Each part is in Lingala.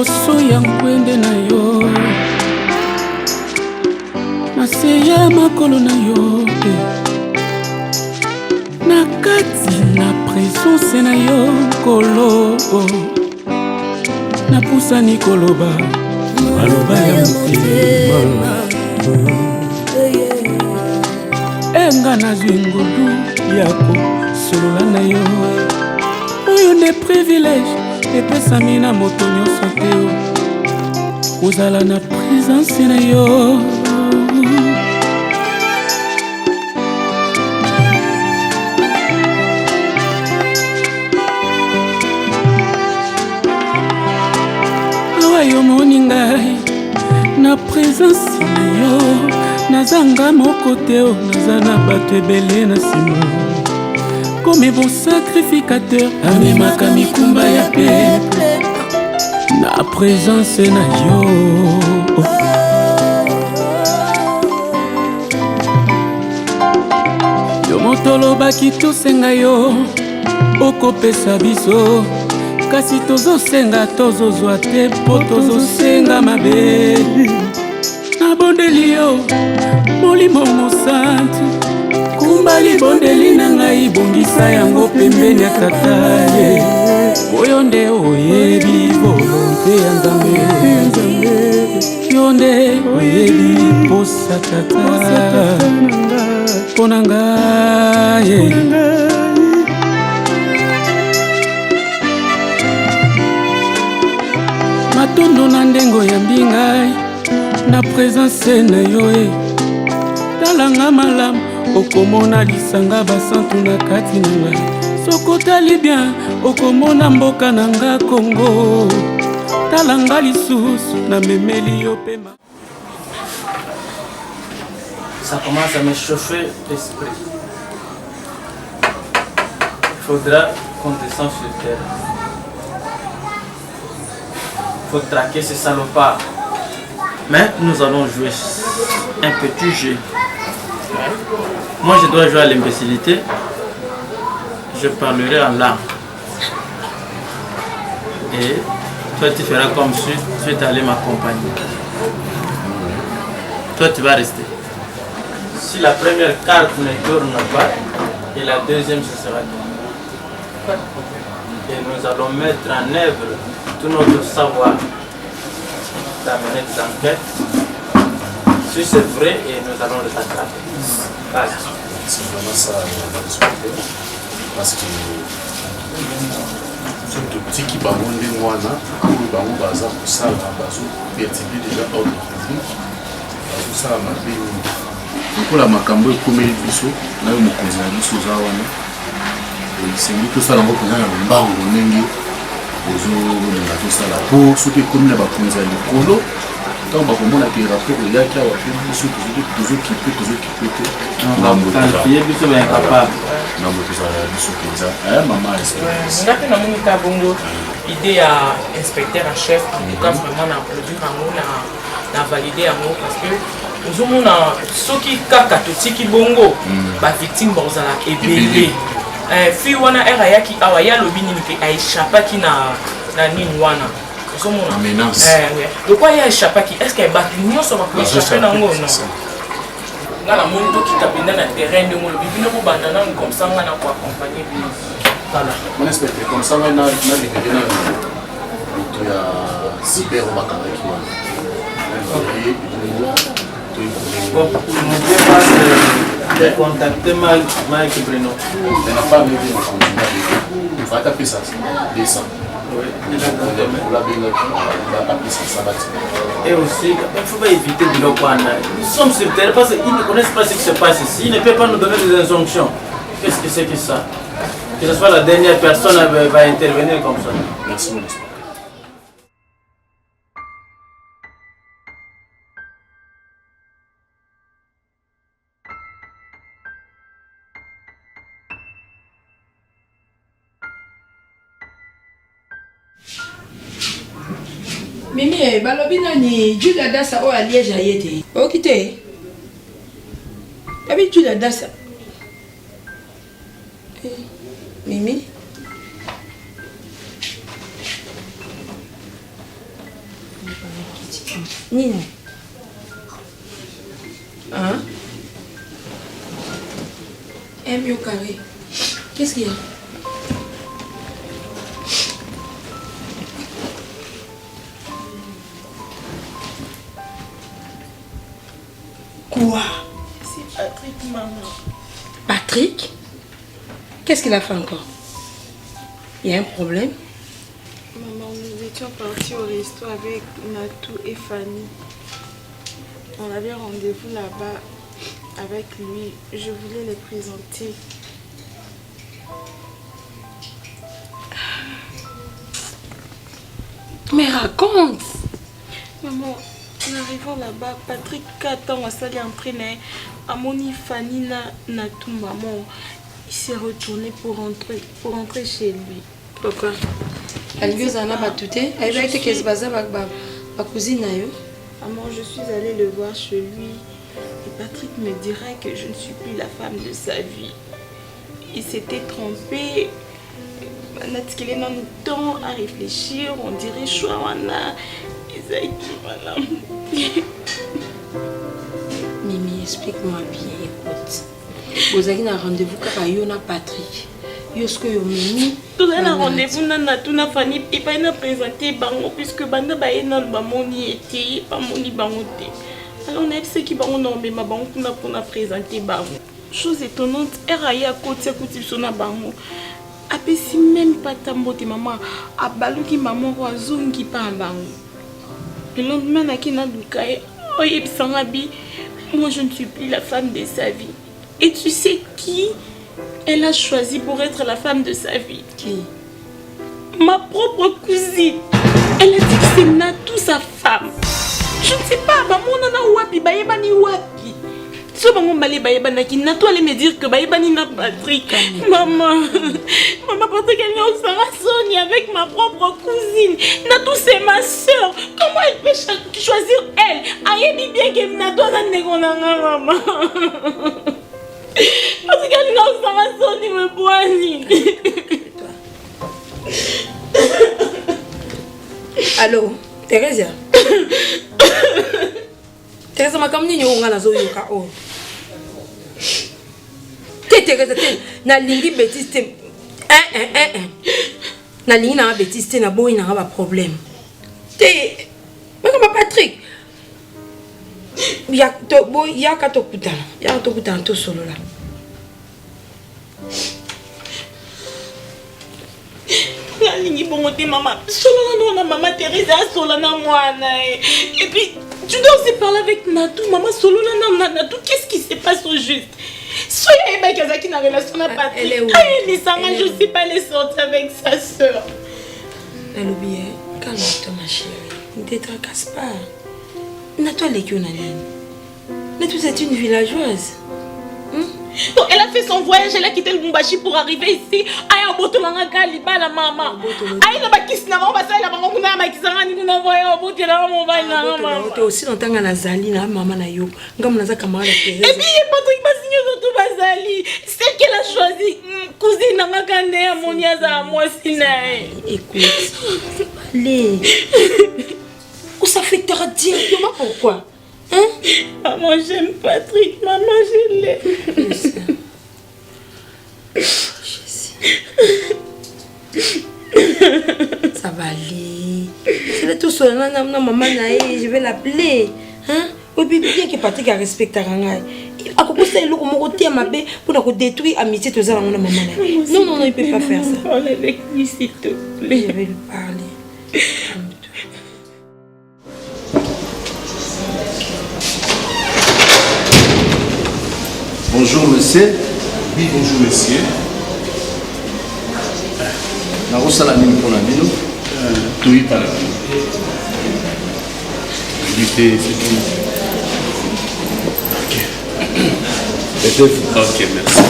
liboso ya nkwende na yo na se ya makolo na yo na kati na presence na yo kolo napusani koloba maloba ya motema enga nazwi ngudu ya kosolola na yo oyo nde privilege epesami na moto nyonso te kozala na présence na yo awa yo moni ngai na présence na yo nazanga moko te naza na bato ebele na nsima comme bon sacrificateur amemaka mikumba ya peuple na présence na yo yo moto olobaki tosenga yo okopesa biso kasi tozosenga tozozwa te mpo tozosenga mabe nabondeli yo molimo mosantu kumba libondeli na ngai bongisa yango pembeni ya tata ye oyo nde oyebi volonté ya nzambe yo nde oyebi posa tata mpo na ngai matondo na ndengo ya mbingai na présence na yo talanga malamu okomona lisanga basantu na kati na ngai sokotali bien okomona mboka na nga Kongo talanga lisusu na memeli yo pema. Ça commence à me chauffer l'esprit. Il faudra qu'on descende sur terre. Il faut traquer ces salopards. Mais nous allons jouer un petit jeu. Moi je dois jouer à l'imbécilité. Je parlerai en langue. Et toi tu feras comme si tu es allé m'accompagner. Toi tu vas rester. Si la première carte ne tourne pas, et la deuxième ce sera toi. Et nous allons mettre en œuvre tout notre savoir d'amener des enquêtes. Si c'est vrai, et nous allons les attraper. C'est vraiment ça la respecter. Parce que ce petit qui va monter moi là, pour le bazar pour ça, bazo perturber déjà ordre public. Bazo ça m'a bien. Pour la makambo ekomeli biso na yo mokonzi na biso za wana. Esengi tosala ngo mpena na mbango ndenge ozolinga tosala po soki ekomi na bakonzi ya likolo ntango bakomonaka rapport eyaki awa pe biso tozokipe te nambo tozala ya biso mpenza aya mama nga mpe namoni ka bongo idée ya inspecteur en chef en tout cas vraiment na produire yango na valide yango parce que ozomona soki kaka totiki bongo bavictime bazala ebele fille wana ere ayaki awa ye alobi nini mpe aéchappaki na nini wana ozomona lokwa ye aéchappaki est ce que bato nyonso bakoéchappe nango non nga namoni tokita mpenza na terrain ndenge olobi bino kobanda nanu comme ça nga na koaccompagne bino tala mon inspecteur comme ça ngai nalibele na moto ya cyber bakangaki wana contacter Mike Bruno. Elle n'a pas mis de contact. Il faut taper ça. Descend. Et aussi, il ne faut pas éviter de le voir. Nous sommes sur terre parce qu'ils ne connaissent pas ce qui se passe ici. Ils ne peuvent pas nous donner des injonctions. Qu'est-ce que c'est que ça? Que ce soit la dernière personne qui va intervenir comme ça. Merci, mon inspecteur. Mimi, balobi nani Julia Dassa o à Liège ayete. O kité. Abi Julia Dassa. Mimi. Nini? Hein? 1 million carré. Qu'est-ce qu'il y a? Quoi? C'est Patrick, maman. Patrick? Qu'est-ce qu'il a fait encore? Il y a un problème? Maman, nous étions partis au resto avec Natou et Fanny. On avait rendez-vous là-bas avec lui. Je voulais les présenter. Mais raconte! Maman, en arrivant là-bas, Patrick attend à s'aller entraîner. À Moni Fanny Natou, maman. Il s'est retourné pour rentrer chez lui. Pourquoi? Elle lui a battuté. Elle a été qu'elle se basait avec ma cousine. Maman, je suis allée le voir chez lui. Et Patrick me dirait que je ne suis plus la femme de sa vie. Il s'était trompé. Qu'il est dans le temps à réfléchir. On dirait Chouawana. Mimi, explique-moi bien, écoute. Vous avez un rendez-vous avec Yona Patrick. Est-ce que vous avez un rendez-vous avec Natou Fanny et pas une présenté bango puisque banda ba ena ba moni été pas moni bango té. Alors on a ce qui bango non mais ma bango pour présenter bango. Chose étonnante, elle à côté sur na bango. Après si même pas tambote maman, a baluki maman wazungi pa bango. Le lendemain na kina dukae, oye sangabi, moi je ne suis plus la femme de sa vie. Et tu sais qui elle a choisi pour être la femme de sa vie? Qui? Ma propre cousine. Elle a dit que c'est Natou sa femme. Je ne sais pas, maman nana wapi, bayebani wapi. Si maman balé bayebana ki Natou allait me dire que bayebani na Patrick. Maman Patrick elle est au Sarasoni avec ma propre cousine. Natou c'est ma soeur. Comment elle peut choisir elle? Ayebi bien que Natou a négonanga maman. Parce qu'elle est au Sarasoni me boigne. Allô, Thérèse? Thérèse, ma comme ni on a la zone yoka oh. Thérèse, na lingi bêtise na lingi na bêtise na boy na ba problème. Mais comme Patrick. Ya to boy ya ka to kutana to solo là. La ligne pour monter maman. Solo na maman Thérèse solo na moi et puis tu dois aussi parler avec Natou maman solo na Natou qu'est-ce qui se passe au juste? Soyez avec Kazaki na relation na Patrick. Elle est où? Je sais pas les sortir avec sa soeur. Elle oublie. Calme-toi ma chérie. Ne te tracasse pas. Natou elle est qui on a ligne. Natou c'est une villageoise. Donc elle a fait son voyage, elle a quitté le Mumbashi pour arriver ici. Aïe, au bout de la galiba la maman. Aïe, la bakis n'a pas passé la maman qu'on a makisanga ni na voya au bout de la maman. Tu aussi longtemps à Nazali na maman na yo. Ngam na za kamara la Thérèse. Et puis Patrick Basigno surtout Bazali, celle qu'elle a choisi cousine na ngakande ya moniaza à moi sinae. Écoute. Allez. Où ça fait te directement pourquoi? Hein? Maman, j'aime Patrick, maman, je l'aime. Ça va aller. C'est tout seul, non, maman, je vais l'appeler. Hein? Oui, bien que Patrick a respecté Rangaï. À cause de l'eau, on retient ma bête pour détruire l'amitié de sa maman. Non, il ne peut pas faire ça. Parle avec lui, s'il te plaît. Je vais lui parler. Bonjour monsieur. Oui, bonjour monsieur. Narosala nini pour la bino? Oui, par là. C'est tout. Ok. Ok, merci.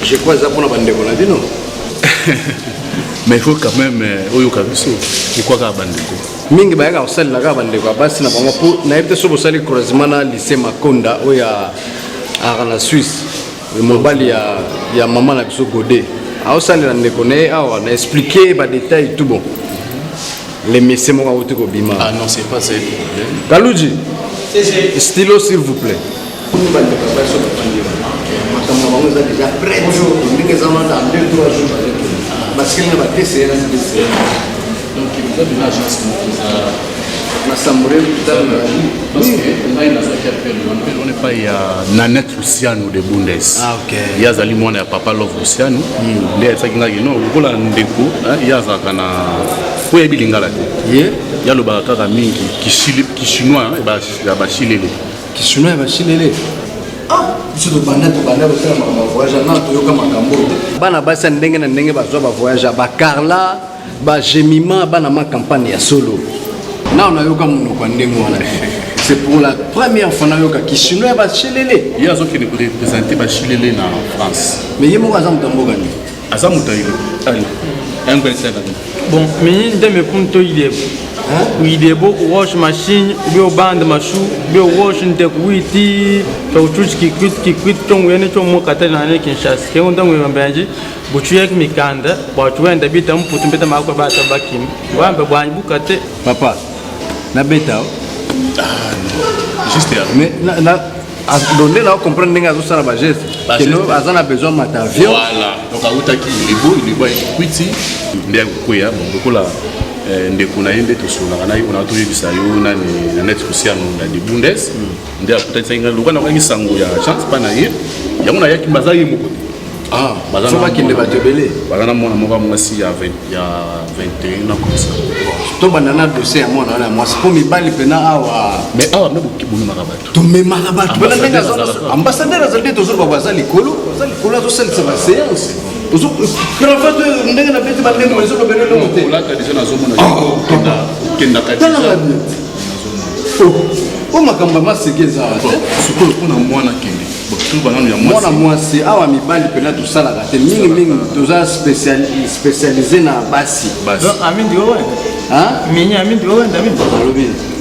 Je crois que ça pour la bande de Bonadino. Mais il faut quand même oyoka biso pourquoi ka bandeko mingi bayaka kosalela kaka bandeko basi na bango mpo nayebi te so bosali croisement na lycée Makonda oyo aka na Suisse mobali ya maman na biso Godé aosalela ndeko na ye awa na expliquer ba détails tout bon les messieurs moko auti kobima. Ah non, c'est pas ça le problème. Kalouji stylo s'il vous plaît. Parce qu'il n'y a pas de TCR. Donc il vous a une agence parce que on n'est pas il y a Nanette Luciano de Bundes. Ah ok. Il y a Zali Mwana ya Papa Love Luciano. Il y a ça qui n'a non voilà ndeko il y a ça kana ko yebi lingala te. Il y a le baraka mingi qui chinois et ba chilele. Qui chinois ba chilele. Ah, biso to banda basala ma voyage na to yoka makambo. Bana basa ndenge na ndenge bazwa ba voyage ba Carla ba Gemima bana ma campagne ya solo. Na on a yoka munoko ndenge wana. C'est pour la première fois na yoka qui chinois ba chilele. Il y a ceux qui ne peuvent présenter ba chilele na France. Mais yemo azam tamboga ni. Azam taïlo. Allez. Un peu ça. Bon, mais il me compte il est il est beau wash machine ou bien bande machu bien wash inte kuiti kauchuchi kikwit tongo yene chomo katana na Kinshasa ke onda ngwe mbanji buchu yake mikanda batu wenda bita mputu mbeta makwa bata bakim wambe bwanyi bukate Papa na beta Ah non. Juste mais na donner là comprendre ndenge azosala ba geste que nous azana besoin mata avion. Voilà. Donc autaki il est beau equity ndia kuya bon la ndeko na yende to sona na yona to yebisa yo na net Luciano na de Bundes ndia kutata inga lokana kwa ngisango ya chance pa na ye yango na yaki bazali moko. Ah, bazana qui ne va te belé. Bazana mona moko mwasi ya 21 ans comme ça. To banana dossier moi na moi c'est pour mi bali pena awa. Mais awa me bokibuna makabatu. To me makabatu. Bana nenga ambassadeur azali to zo bazali kolo azo selisa ba séance. Ozo cravate ndenge na beti ba ndenge mezo ko bele lo moté. Là ka déjà na zo mona kenda kadisa. O makamba masekeza. Sukolo kuna mwana kende. Mwana mwasi awa mibali pena to sala ka te mingi toza spécialisé na basi. Donc ami ndio wewe. Hein? Mimi ami ndio wewe ndami.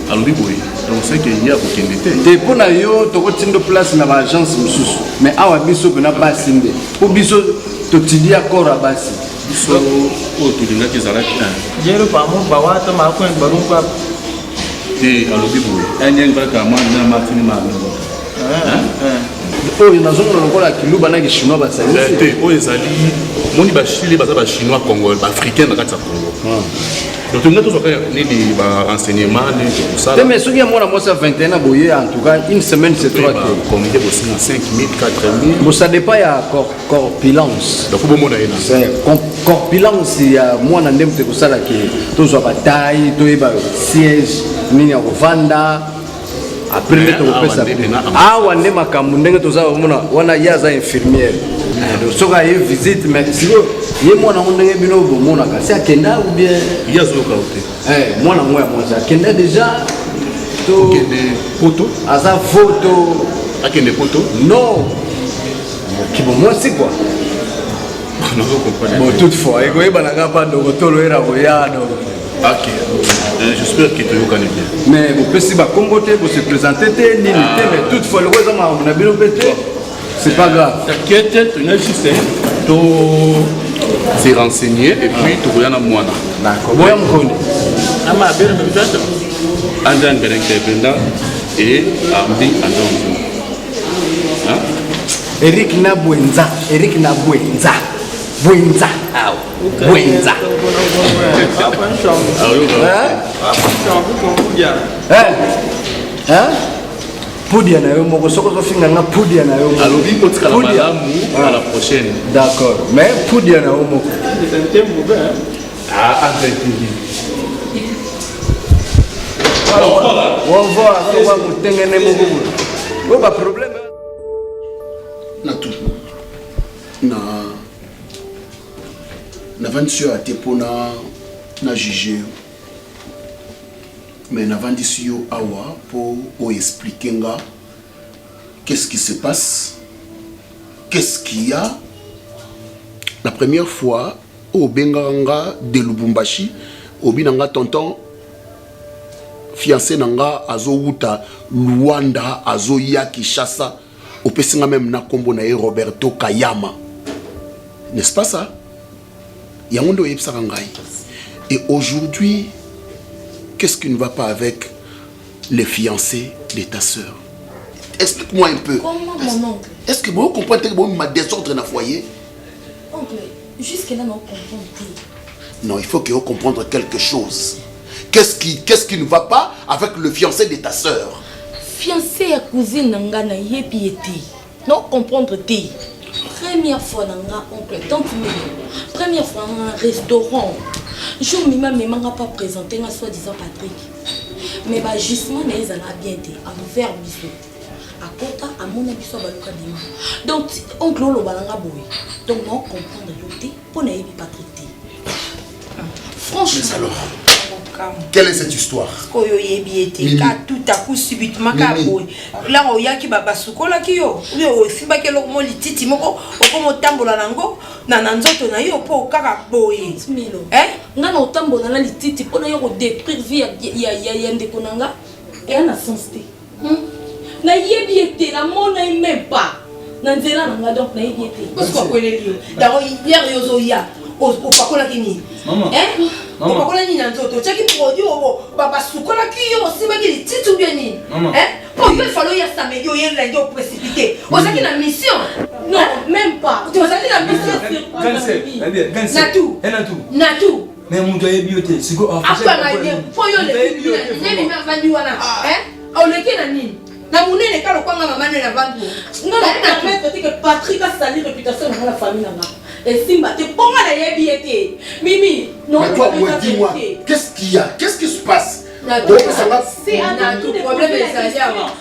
Alobi boy. Donc c'est que il y a pour kende te. Te pona yo to ko tindo place na ba agence mususu. Mais awa biso pena basi nde. Po biso to tilia kora basi. So o to dinga ki zala ki. Jero pa mo ba wata ma ko barun pa. Te alobi boy. Enyen ba ka ma na matini ma no. Oh, il y a un kilouba na chinois basali. Oh, ezali moni ba Chili baza ba chinois Congo, ba africain na kati ya Congo. Donc nous tous on des renseignements tout ça. Mais ce qui est moi 21 boyer en tout cas une semaine c'est toi comme il est aussi 5000 4000. Bon ça dépend ya corpulence. Donc bon mona ina. C'est corpulence ya moi na ndem te ko sala ki to zo ba taille to ba siège nini ya kovanda. Après le temps pesa awa nde makambo ndenge toza mona wana yaza infirmière donc soka ye visite mais siko ye mwana ndenge bino bomona kasi akenda ou bien yazo ka ote mwana moya mwanza akenda déjà to kende photo aza photo akende photo non qui bon moi c'est quoi non je comprends bon toutefois ego yebana pas dokotolo era koyado. Ok, j'espère que tu as bien. Mais vous pouvez se présenter, mais toutefois, le raisonnement, on a bien pété. C'est pas grave. T'inquiète, tu n'as juste se renseigner et puis tu regardes à moi. D'accord. Moi, je connais. André Benekebenda et Amdi Andonzo. Eric Nabwenza. Bwenza. Bwenza. Poudia na yo moko soko to finga na poudia na yo moko. Alobi ko tika la malamu à la prochaine. D'accord. Mais poudia na yo moko. Ah, André. Au revoir. On va mutengene moko. Pas problème. Na tout. Na vandi yo ate mpona na juge mais na vandi yo awa pour expliquer nga qu'est-ce qui se passe, qu'est-ce qu'il y a. La première fois au benganga de Lubumbashi obinanga tonton fiancé nanga azo wuta Luanda azo ya Kinshasa Au Pessinga même na kombo na Roberto Kayama. N'est-ce pas ça? Yamondo Yepsarangai. Et aujourd'hui, qu'est-ce qui ne va pas avec les fiancés de ta sœur? Explique-moi un peu. Comment mon oncle? Est-ce que vous comprenez que vous m'avez désordre dans le foyer? Oncle, jusque-là, non, comprends. Non, il faut que vous compreniez quelque chose. Qu'est-ce qui ne va pas avec le fiancé de ta sœur? Fiancé à cousine Nangana Yepieti. Non, comprendre t'es. Première fois Nanga, oncle, tant que première fois dans un restaurant. Je ne m'ai pas présenté, ma soi-disant Patrick. Mais bah, justement, ils allaient bien été à ouvert bisou. À Kota, à mon avis, soit Baluka Dima. Donc, oncle Lolo Balanga Boy. Donc, non, comprendre l'autre pour n'aller Patrick. Franchement. Mais alors, quelle est cette histoire? Koyo yebi ete ka tout à coup subitement ka boy. Là on yaki baba sukola ki yo. Yo simba ke lo mo lititi moko okomo tambola nango na nzoto na yo po kaka boy. Milo. Nga na tambola na lititi pona yo détruire vie ya ndeko nanga. Et na sens te. Na yebi ete la mona même pas. Na nzela nanga donc na yebi ete. Parce que kweleli yo. Daro hier yo zo ya. O pakola kini. Maman. Maman. Pakola ni nzoto. Chaki produit o baba sukola ki yo simba ke lititi bien ni. Oh, il fallait y aller yo yen lundi au précipité. On a une mission. Non, même pas. Tu as une mission. Natou. Natou. Mais mon doigt est bioté. C'est quoi? Après ma vie, faut y aller. Ni m'a vendu wana. On le qui na nini? Na mune ne kalo kwa maman na vandu. Non, permettre que Patrick a sali réputation dans la famille là. Et Simba te ponga na yebi ete. Mimi, non. Mais toi, dis-moi, qu'est-ce qu'il y a? Qu'est-ce qui se passe? C'est un tout problème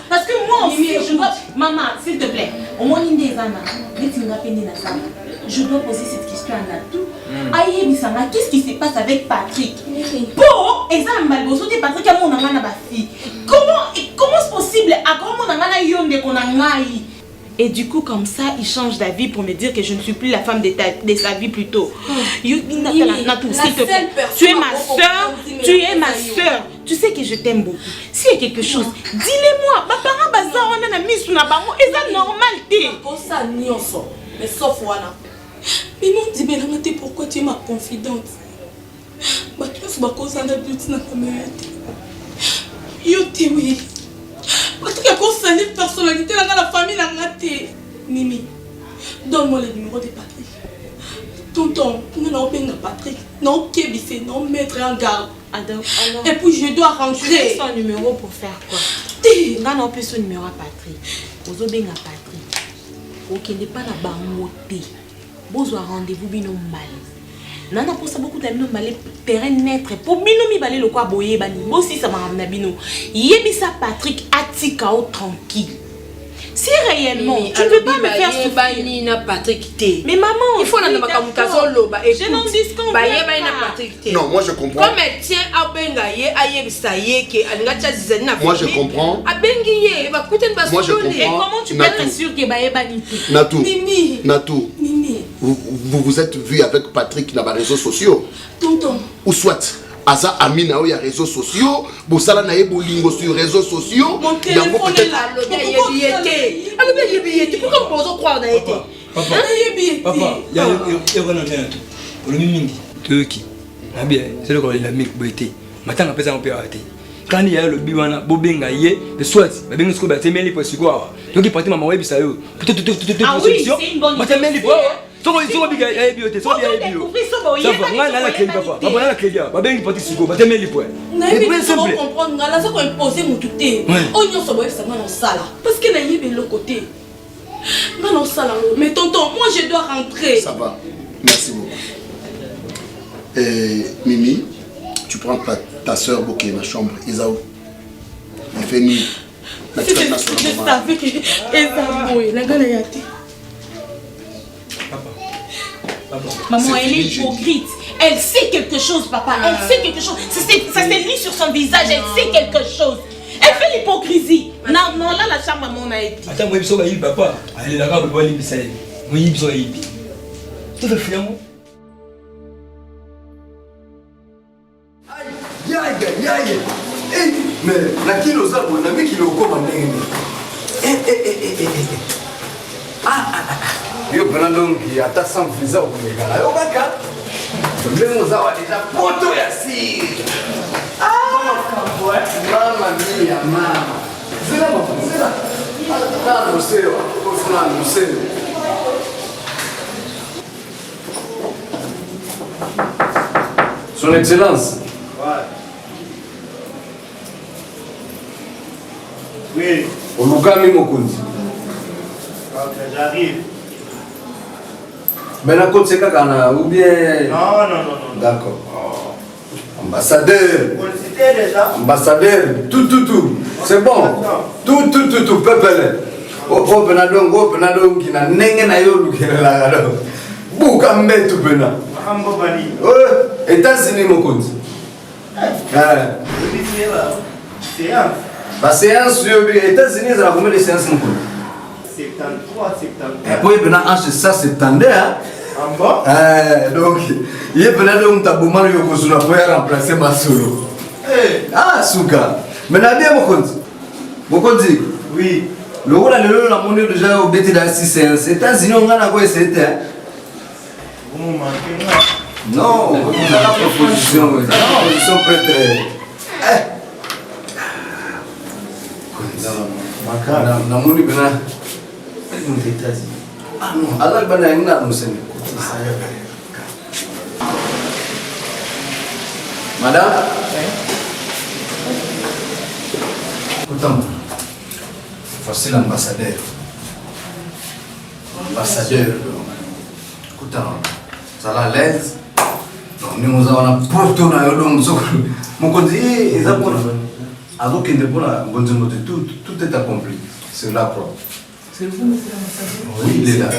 parce que moi aussi je dois maman s'il te plaît au moins je dois poser cette question à Natou. Aïe Bissanga, qu'est-ce qui se passe avec Patrick? Pour et ça malboso de Patrick à mon angana fille. Comment c'est possible à comment on angana yonde qu'on angai? Et du coup, comme ça, il change d'avis pour me dire que je ne suis plus la femme de sa vie plus tôt. Natou, s'il te plaît, tu es ma soeur, tu es ma soeur. Tu sais que je t'aime beaucoup. S'il y a quelque chose, dis-le-moi. Ma parent bazar on a mis sur la banque et ça normalité. Ça nyonso, mais sauf voilà. Mais mon dit Belangate, pourquoi tu es ma confidente? Ma classe va causer un adulte na communauté. Yo te oui. Parce qu'il y a concerné personnalité dans la famille n'a raté. Mimi, donne-moi le numéro de Patrick. Tonton, nous n'avons pas Patrick. Non, Kébissé, non, mettre en garde. Et puis je dois rentrer. Son numéro pour faire quoi? On peut son numéro à Patrick. Vous avez un Patrick. Ok, n'est pas la banque. Vous avez rendez-vous bien mal. Nana pour ça beaucoup d'amis malé terrain naître pour binomi balé le quoi boyer bani aussi ça m'a ramené bino yebisa Patrick atikao tranquille. Si réellement tu ne peux pas me faire souffrir na Patrick té. Mais maman il faut na makamukazo loba et je n'en discute ba yeba na Patrick té. Non, moi je comprends. Comme tient abenga ye ayebisa ye ke alingata zizani na. Moi je comprends. Abengi ye ba kuten ba solo. Et comment tu peux être sûr que ba yeba ni té? Natou. Mimi. Natou. Mimi. Vous vous êtes vu avec Patrick dans les réseaux sociaux. Tonton. Ou soit Asa Amina il y a réseaux sociaux, Bosala na bolingo sur réseaux sociaux. Mon téléphone est là, le billet. Alors bien billet, pourquoi on peut croire na été? Papa. Il y a le mingi. Qui? Na bien, c'est le la mic boité. Maintenant on peut ça on peut arrêter. Quand il y a le biwana bobenga yé, le soit, ba benga sko ba temeli pour quoi. Donc il partait maman web ça yo. Ah oui, c'est une bonne idée. Soko biga ya biote, soko ya bio. Ça va, ngana la clé papa. Papa na la clé ya. Ba bengi parti siko, ba temeli point. C'est bien simple. Comprendre ngala ça ko imposer mon touté. On y so boy ça ngana sala. Parce que na yebe le côté. Ngana sala. Mais tonton, moi je dois rentrer. Ça va. Merci beaucoup. Mimi, tu prends ta soeur Boké dans la chambre, Isaou. Il fait nuit. Je savais que Isaou, la gana yati. Maman, elle est hypocrite. Elle sait quelque chose, papa. Elle sait quelque chose. Ça s'est mis sur son visage. Elle sait quelque chose. Elle fait l'hypocrisie. Non, non, là, la chambre, maman a été. Attends, moi, je suis papa. Elle est là, je vais aller saler. Moi, je suis allé. Tu te fais, moi? Aïe. Mais la kilo ça, on a mis qu'il est au commandé. yo pena donc ata sans visa okomekala yo kaka ndenge ozawa deja poto ya sire mama mia mama zela mafuzela na museo kofuna museo Son Excellence. Ouais. Oui. Olukami Mokundi. Ok, j'arrive. Maintenant, côté c'est Kakana ou bien. Non. D'accord. Ambassadeur. Vous le citez déjà? Ambassadeur. Tout. C'est bon. Tout. Peuple. Oh, Benadong, qui n'a n'engue na yo lukela là. Buka mbetu bena. Mambo bani. États-Unis Mokundi. Séance. La séance aux États-Unis, ça a combien de séances Mokundi? 73, 74. Et puis, il y a un ça, 70. En bas? Donc, il y a un tabouman qui a remplacé ma solo. Ah, Souka. Mais il y a bien Mokundi. Oui. Le rôle de la monnaie déjà au BT dans 6 séances. Les États-Unis, on a quoi c'était? Vous me manquez, non, on a la proposition. Non, ils sont prêts. Na muni bena aux États-Unis. Ah non, alors bana ina museni. Madame? Écoute-moi. Voici l'ambassadeur. Ambassadeur. Écoute-moi. Ça la l'aise. Donc nous avons un porto na yo donc mon côté ezapona. Alors qu'il tout est accompli. C'est là propre. C'est vous, monsieur l'ambassadeur? Oui, il est là.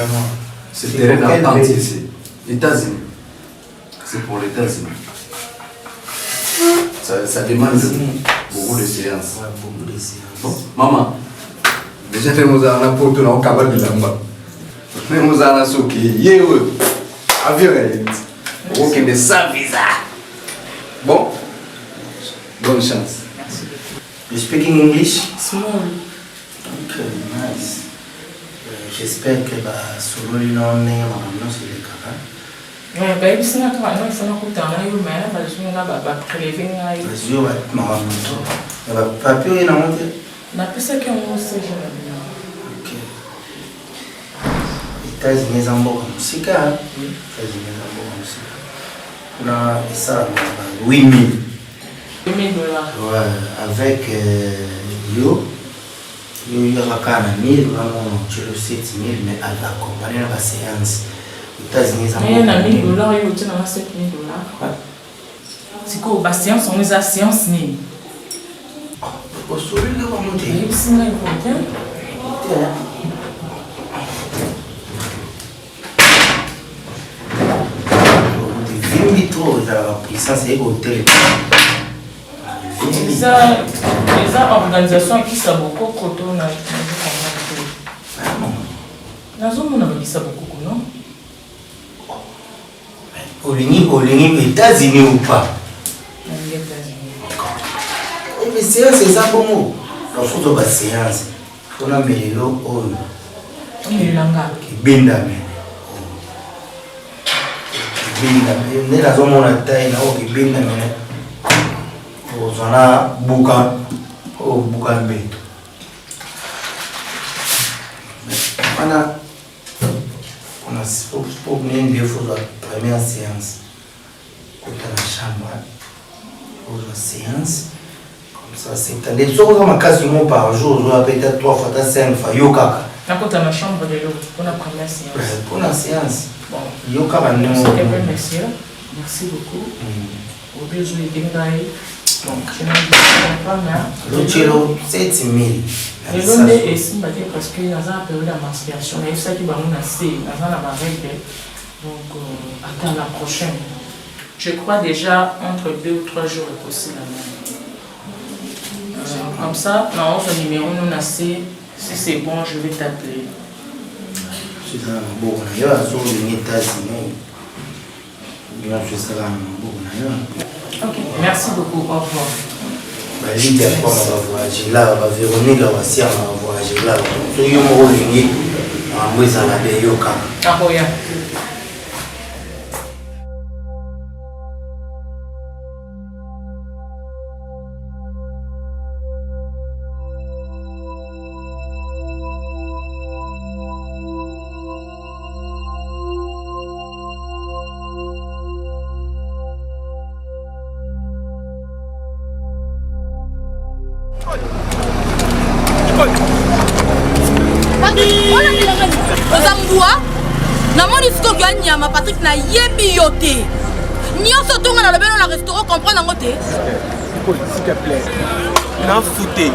C'est terrain d'entente ici. États-Unis. C'est pour les États-Unis. Ça demande beaucoup de séances. Bon, maman, déjà nous avons un porte au cabal de l'amba. Nous avons un souk qui est avion. Ok, mais sans visa. Bon, bonne chance. You speak in English? Small. Okay, nice. J'espère que solo non est non c'est le cas. Ouais, bah il s'est n'a pas non c'est n'a pas tant là il mais parce que n'a pas prélever là. Parce que ouais maman to. Ba papier ina monte. Na pesa que on sait je. OK. États-Unis zambo musika. États-Unis zambo musika. Kuna ça 8000. $8,000. Ouais, avec yo y aura quand même 1000, vraiment, tu le sais, 1000, mais à l'accompagner la séance. Les États-Unis, mais il y a $1,000, il y a $7,000. C'est quoi, la séance, on est à séance ni. Au soleil, là, on va monter. Il y a $1,000. La puissance est au téléphone. Les organisations qui sont beaucoup côté on a non? Aux États-Unis ou pas? Mais séance c'est ça pour nous. Il faut que la séance. Il faut la mettre là. Ne la zone on a taille na o kibinda mene o zona buka o buka beto ana on a pour bien faire la première séance quand la chambre pour la séance comme ça c'est un des autres ma case moi par jour je vais peut-être 3 fois 5 fois yo kaka na kota ma chambre de l'eau pour la première séance pour la séance. Bon, merci beaucoup. Au besoin de Dingaï, donc je n'ai pas mal. Le tiro 7,000. Et l'on est ici parce qu'il y a une période d'émancipation. Il y a ça qui va nous nasser, dans la règle. Donc, attends la prochaine. Je crois déjà entre 2 ou 3 jours est possible. Comme ça, dans notre numéro, nous nasser. Si c'est bon, je vais t'appeler. Bon, il y a sur les États-Unis. Je serai ok, merci beaucoup. Au revoir. Lydia, on va voyager là, Véronique, on va voyager là. makambo ezala bien yo kaka. Akoya. Ozambua na moni siko nyama Patrick na yebi yote. Nyonso tonga na lobelo na restaurant comprendre ngote. S'il te plaît. Na fouté.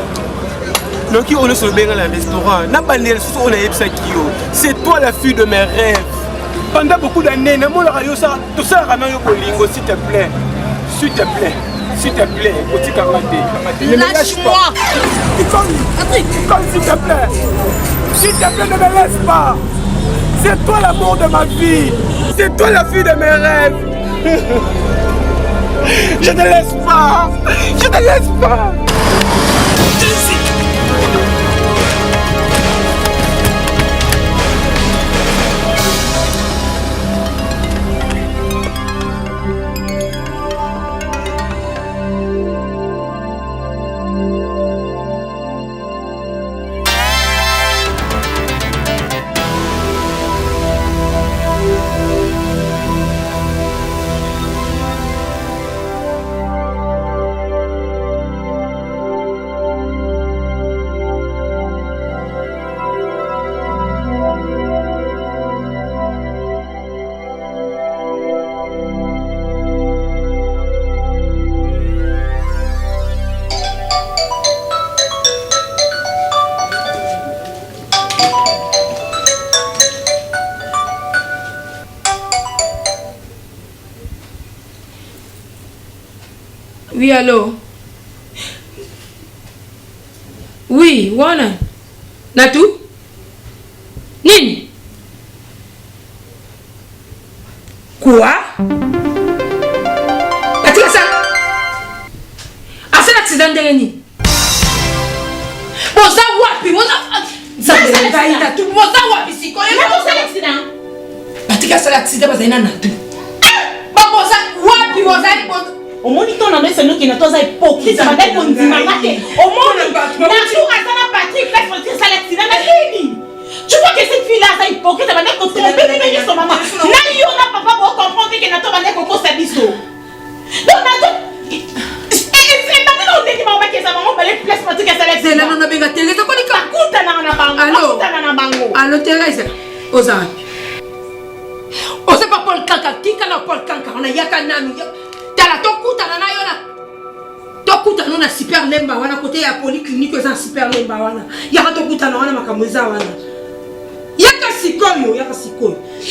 Non qui on est sur le benga le restaurant. Na banel sous on a yebsa kio. C'est toi la fille de mes rêves. Pendant beaucoup d'années, na mo la yo ça tout ça ramène yo bolingo s'il te plaît. S'il te plaît. S'il te plaît, petit kamaté. Ne me lâche pas. Patrick, s'il te plaît. S'il te plaît, ne me laisse pas. C'est toi l'amour de ma vie. C'est toi la fille de mes rêves. Je ne laisse pas. Je ne laisse pas. Oui, allô? Oui, wana. Natu? Nini? Quoi? Patika ça? Asa l'accident de Reni. Boza wapi? Ça me va y tout. Boza wapi si quoi? Boza l'accident. Patika ça l'accident parce que Natu. Boza wapi? Boza au moins ton nom c'est nous qui n'avons pas hypocrite ça va être on dit mamate au moins Natou Asana Patrick là faut dire ça l'accident na nini tu vois que cette fille là ça hypocrite ça va être tromper même son maman na yo na papa pour comprendre que Natou va être coco sa biso donc Natou c'est maintenant on dit maman que ça maman balé place Patrick ça l'accident là non benga télé ça koni ka kuta na bango kuta na bango allo Thérèse oza pas Paul Kanka tika na Paul Kanka on a yaka nanu tala tokutana na yo na tokutana na super lemba wana côté ya polyclinique eza super lemba wana yaka tokutana wana makambo eza wana yaka sikoyo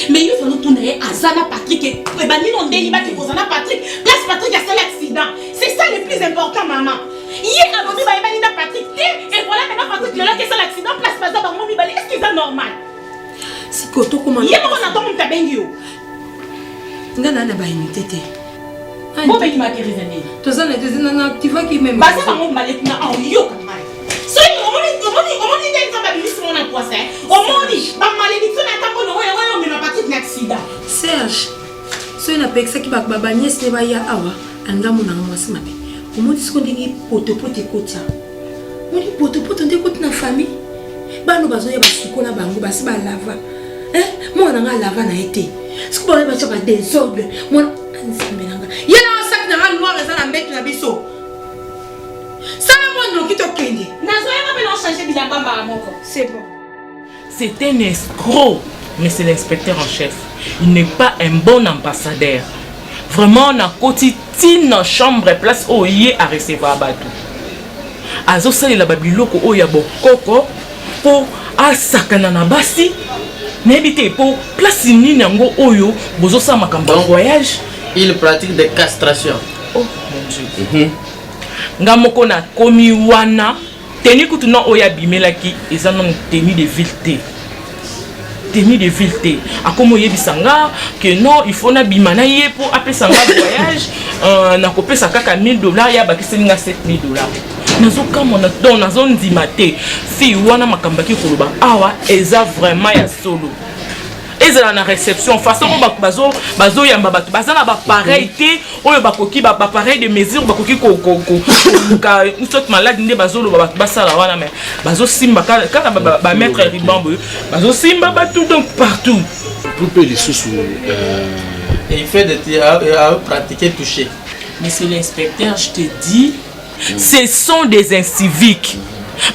mais yo fano tuna ye azana Patrick et bani non ndeli ba ke kozana Patrick place Patrick a fait l'accident c'est ça le plus important maman hier a bobi ba bani na Patrick et voilà maintenant Patrick là que c'est l'accident place pas ba momi bali est-ce que c'est normal sikoto comment hier on entend mon tabengi yo ngana na ba imité Bon, ben, il m'a guéri. Tu vois qu'il m'aime. Bah, ça va mon balai en yo quand même. So, on dit que ça va venir sur mon procès. On dit, ma malédiction n'a pas bon, on n'a pas tout l'accident. Serge, so il n'a pas ça qui va babanier, c'est pas ya awa. Anga mon amour, c'est ma belle. On dit ce qu'on dit pote kotia. On dit pote on dit kote na famille. Bah, nous basons ya basuko na bango, basi ba lava. Moi on a lava na été. Ce qu'on va faire ba désordre. Moi il y a un sac de noir et ça la mettre la biso. Ça la monde qui te kende. C'est bon. C'est un escroc, mais c'est l'inspecteur en chef. Il n'est pas un bon ambassadeur. Vraiment, on a quotidien dans chambre et place où il est à recevoir Batou. Azo sali la babiloko où il y a bokoko pour asakana na basi. N'habitez pour place ni nango oyo bozo sa makamba voyage. Il pratique des castrations. Oh mon Dieu. Ngamoko na komi wana tenu kutuna oya bimelaki eza non tenue de vilté. Tenue de vilté. Akomo yebisanga que non il faut na bimana ye pour appeler sanga voyage nakopesa kaka $1000 ya bakiselinga $7000 nazokamona donc nazondima te fille wana makambo aki koloba awa eza vraiment ya solo ezala na réception façon oyo bazoyamba bato baza na bapareil te oyo bakoki bapareil de mesure bakoki koluka soki maladi nde bazoloba bato basala wana mais bazosimba kaka bametre riban boyo bazosimba bato donc partout Poupée lisusu et il fait de pratiquer toucher. Monsieur l'inspecteur, je te dis, ce sont des inciviques.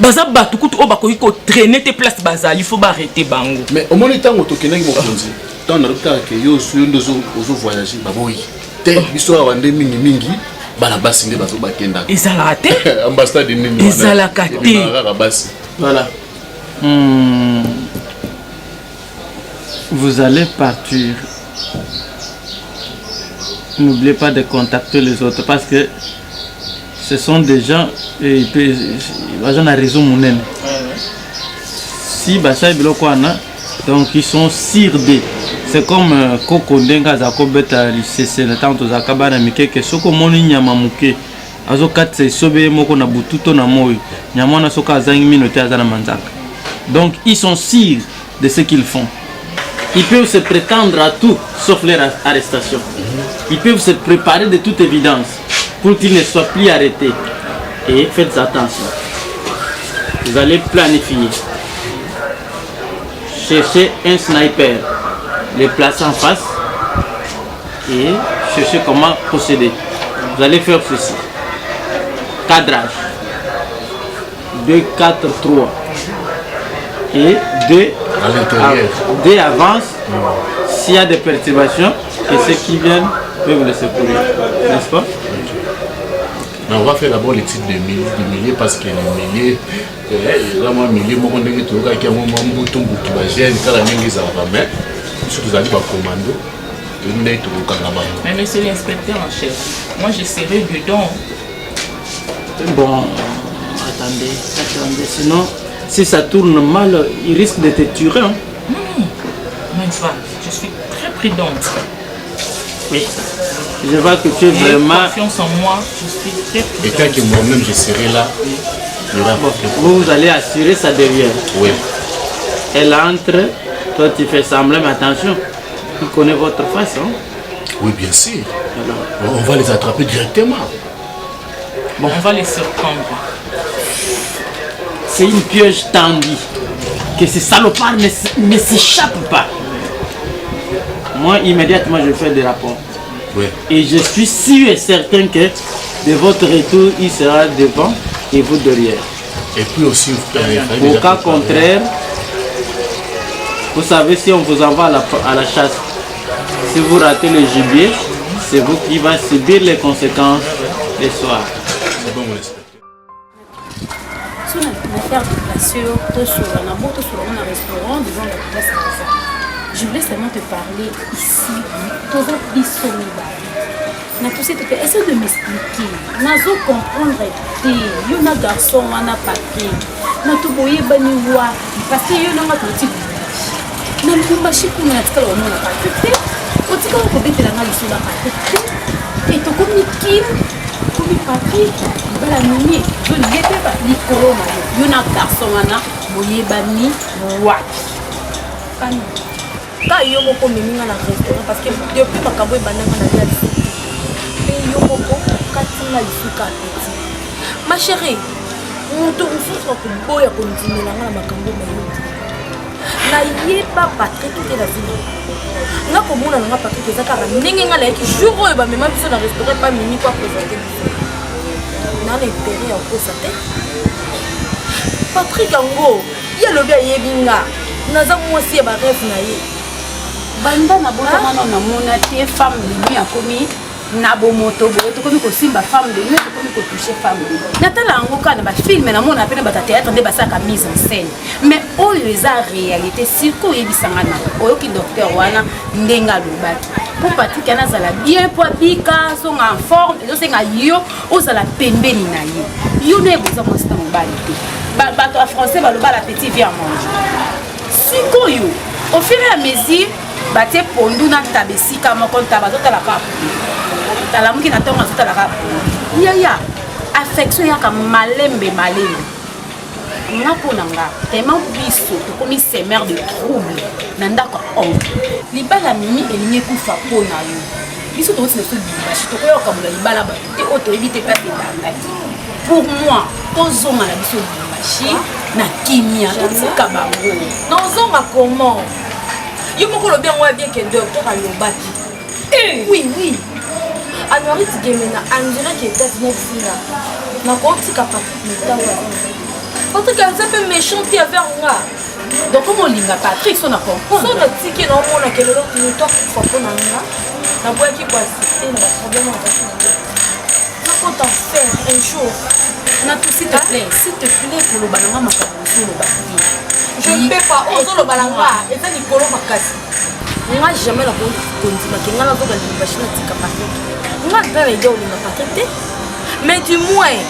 Baza batukutu o bakoki ko traîner tes places bazali, il faut arrêter bango. Mais au moins tant otokenaki mokonzi. Tant na rota ke yo suyo ndozo ozo voyager baboyi. Te biso awande mingi bana basi nde bazo bakenda. Ezala te. Ambassade de nini. Ezala kate. Voilà. Vous allez partir. N'oubliez pas de contacter les autres parce que ce sont des gens et ils ont raison mon. Si Bachai Bilokwana, donc ils sont sirdés. C'est comme Koko Denga Zako Beta c'est le temps aux Akabana Mike que Soko Moni Nyamamuke. Azo Katse Sobe Moko na Bututo na Moi. Nyamana Soka Zangi Minote Azana Manzak. Donc ils sont sires de ce qu'ils font. Ils peuvent se prétendre à tout sauf leur arrestation. Ils peuvent se préparer de toute évidence pour qu'ils ne soient plus arrêtés. Et faites attention. Vous allez planifier. Cherchez un sniper, le placer en face et chercher comment procéder. Vous allez faire ceci. Cadrage. 2, 4, 3. Et 2 à l'intérieur. 2 avance. S'il y a des perturbations, et ceux qui viennent peuvent le secourir. N'est-ce pas? Mais on va faire d'abord l'étude de milliers parce que les milliers, vraiment milliers, moi on est tout le cas qui a un bouton qui va gêner quand la mingue ça mais surtout vous allez pas commando. Mais monsieur l'inspecteur en chef, moi je serai dedans. Bon, attendez, sinon si ça tourne mal, il risque de te tuer. Hein? Non, même pas, je suis très prudente. Oui. Je vois que tu es vraiment... confiance en moi, je suis très prudente. Et tant que moi-même je serai là, il y aura vous allez assurer ça derrière. Oui. Elle entre, toi tu fais semblant, mais attention, tu connais votre face. Hein? Oui, bien sûr. Alors, on va les attraper directement. Bon, on va les surprendre. C'est une piège tendue. Que ces salopards ne s'échappent pas. Moi, immédiatement, je fais des rapports. Oui. Et je suis sûr et certain que de votre retour, il sera devant et vous derrière. Et puis aussi, au cas contraire, vous savez, si on vous envoie à la chasse, si vous ratez le gibier, c'est vous qui va subir les conséquences le soir. C'est bon, mon esprit. Si on a faire des places, tout sur un restaurant, disons la place comme ça. Je voulais seulement te parler ici, tous les bisous. Essaye de m'expliquer. Nazo comprendre que y a un garçon, un papier. Na to boye bani wa parce que yo na ngati na lumbashi kuna natika wa mona papier. Otika ko betela na lisula papier. Et to communiquer comme papier. Bala nini je n'étais pas ni corona. Yo na garçon ana boye bani wa. Ka yo moko meminga na restaurant parce que depuis makambo ebandanga na dia et yo moko katinga lisuka petit ma chérie moto mosusu akoboya kondimelanga na makambo mayo nayeba Patrick te na zino nga komona nanga Patrick eza kaka ndenge nga nayaki jour oyo bamema biso na restaurant pa mimi po apresente biso na na intérêt ya kokosa te Patrick yango ye alobi ayebi nga naza mwasi ya bareve na ye banda na botama na mona te femme de nuit akomi na bomoto boye tokomi kosimba femme de nuit tokomi kotoucher femme de nuit natala yango kana bafilme na mona pene bata théâtre nde basaka mise en scène mais oyo eza réalité siko oyebisanga na oyoki docteur wana ndenge alobaki po Patrick ana azala bien po abika zonga en forme ezosenga yo ozala pembeni na ye yo nde eboza mwasi na mobali te bato ya français baloba la petite vie à manger sikoyo au fur et à mesure batie pondu na tabesika moko ntaba azotala kaka talamuki na ntongo azotalaka yaya affection yaka malembe nga mpo na nga tema biso tokomi semer de trouble na ndako oncle libala mimi elingi ekufa mpo na yo biso tokoti na biso libashi tokoyokabola libala bato te oyo toyebi te place ebandaki pour moi tozonga na biso libashi na kimia totika bango nazonga comment yo moko lobi yango ya bien ke docteur alobaki oui anorit gemena andira ke états-unis fina nakotika Patrick metawa Patrick a un peu méchant avec moi. Donc comment linga Patrick son a comprendre. Son a dit que non on a que l'autre nous toi faut pas na na bois qui quoi assister na problème en fait. Ça faut t'en faire un jour. Na tout s'il te plaît pour le bananga makabusu le basi. Je ne peux pas oser le bananga et ça Nicolo makasi. Moi jamais la continue que ngala ko bali bashina tika Patrick. Moi dans les deux linga Patrick. Mais du moins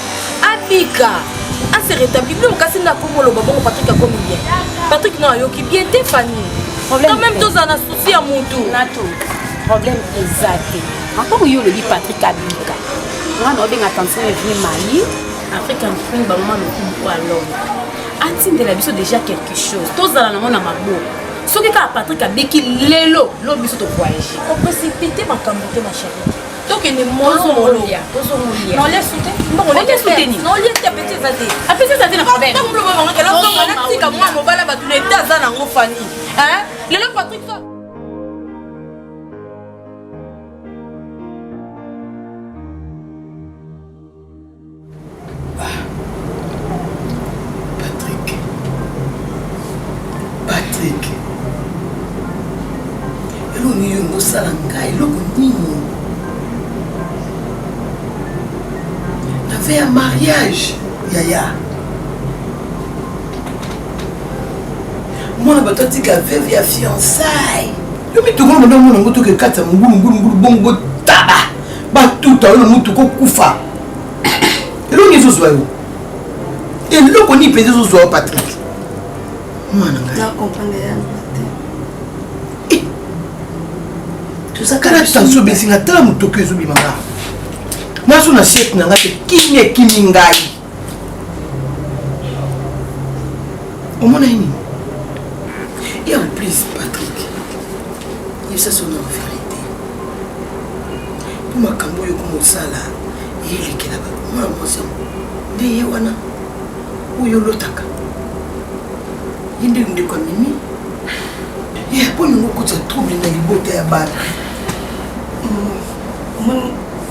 Abika a se rétabli. Même quand c'est comme le babon Patrick a commis bien. Patrick non yoki bien t'es Fanny. Quand même tous en a souci à mon tour. Nato. Problème exact. Encore yo le dit Patrick Abika. Moi non bien attention est venu Mali. Afrique en fin ba maman le coup alors. Attends de la biso déjà quelque chose. Tous dans la mona mabo. Ce que Patrick Abiki lelo lo biso to voyage. On peut s'épiter ma cambote ma chérie. Donc il est molo. Non laisse soutenir. Non laisse soutenir. Non laisse tes petits zadés. A petits zadés na problème. Comme le moment que là on a dit que moi mon bala va tous les deux ans en Fanny. Hein? Le Patrick ça. Patrick. Eloko nini ngosala ngai eloko nini nave ya mariage yaya mwana bato atika veve ya fiançaille yo mituko na mwana ngo toke kata ngulu bongo taba batuta yo mutuko kufa eloko nini zozwa yo eloko nini penza zozwa Patrick mwana ngai na comprendre yango tozakala tension besinga tala motoko ezobima nga naso na siècle na nga te kimi ekimi ngai omona nini ya please Patrick yebisa sona en vérité mpo makambo oyo komosala eyelekela mwana mwasi nde ye wana oyo olotaka ye nde ndeko amemi ye mpo ningo okotisa trouble na libota ya bana mon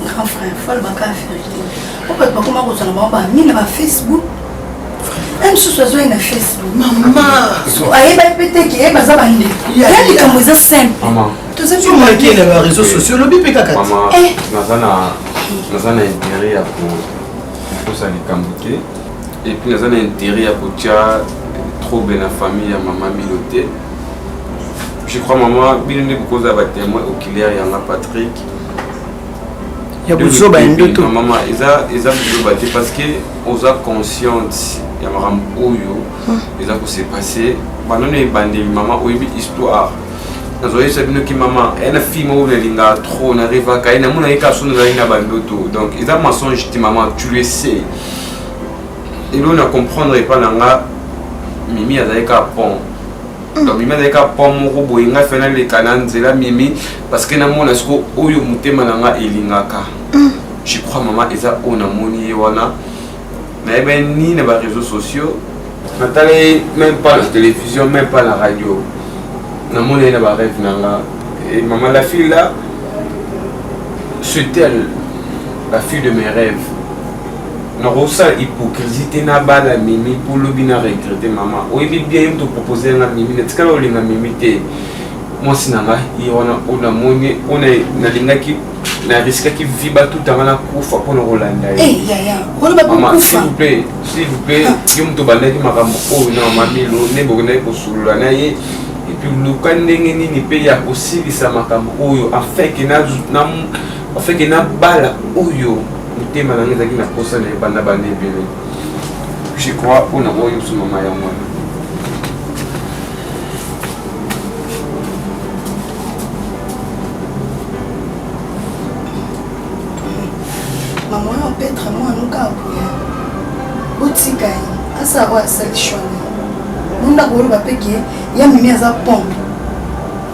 grand frère faut le bac à vérité pourquoi pas comment on s'en va mis na Facebook même sous oiseau na Facebook maman aye ba pété ki ba za bande ya ni comme ça simple maman tout ça tu m'as dit na réseaux sociaux le bip kaka maman nazana intérêt ya pour ça les cambuke et puis nazana intérêt ya pour tia trop bien la famille ya maman Miloté. Je crois maman bien beaucoup de témoins oculaires yanga Patrick ya buzo ba ndoto maman eza buzo ba parce que oza consciente ya maram oyo eza ko se passer banone ebandeli maman oyebi histoire nazoye sabino ki maman elle a fille mo linga trop na riva ka ina mona eka sunu na ina bandoto donc eza mensonge ti maman tu le sais et l'on a comprendre pas nanga mimi azaleka pont donc mimi azaleka pont moko boye nga fena le kanan nzela mimi parce que na mona siko oyo mutema nanga elingaka je crois maman eza ona moni wana na eben ni na ba réseaux sociaux natale même pas la télévision même pas la radio na moni na ba rêve nanga et maman la fille là c'est elle la fille de mes rêves. Non, ça hypocrisie na bala mimi pour le bien regretter maman. Oui bien te proposer na mimi net kala olinga mimi te. Moi sinanga on a moni on est na linga ki na risque ki viba tout na kufa pour le Rolanda. Eh yaya, on va pas kufa. S'il vous plaît, yo mto balaki makambo o na mamilo ne bokona ko sulula na ye et puis le kandenge nini pe ya aussi sa makambo oyo afin que na bala oyo tema na ngeza kina kosa na banda bande bele je crois on a voulu sur maman ya moi peut-être moi nous ka botika asa wa selection nunda ko ba peke ya mimi aza pompe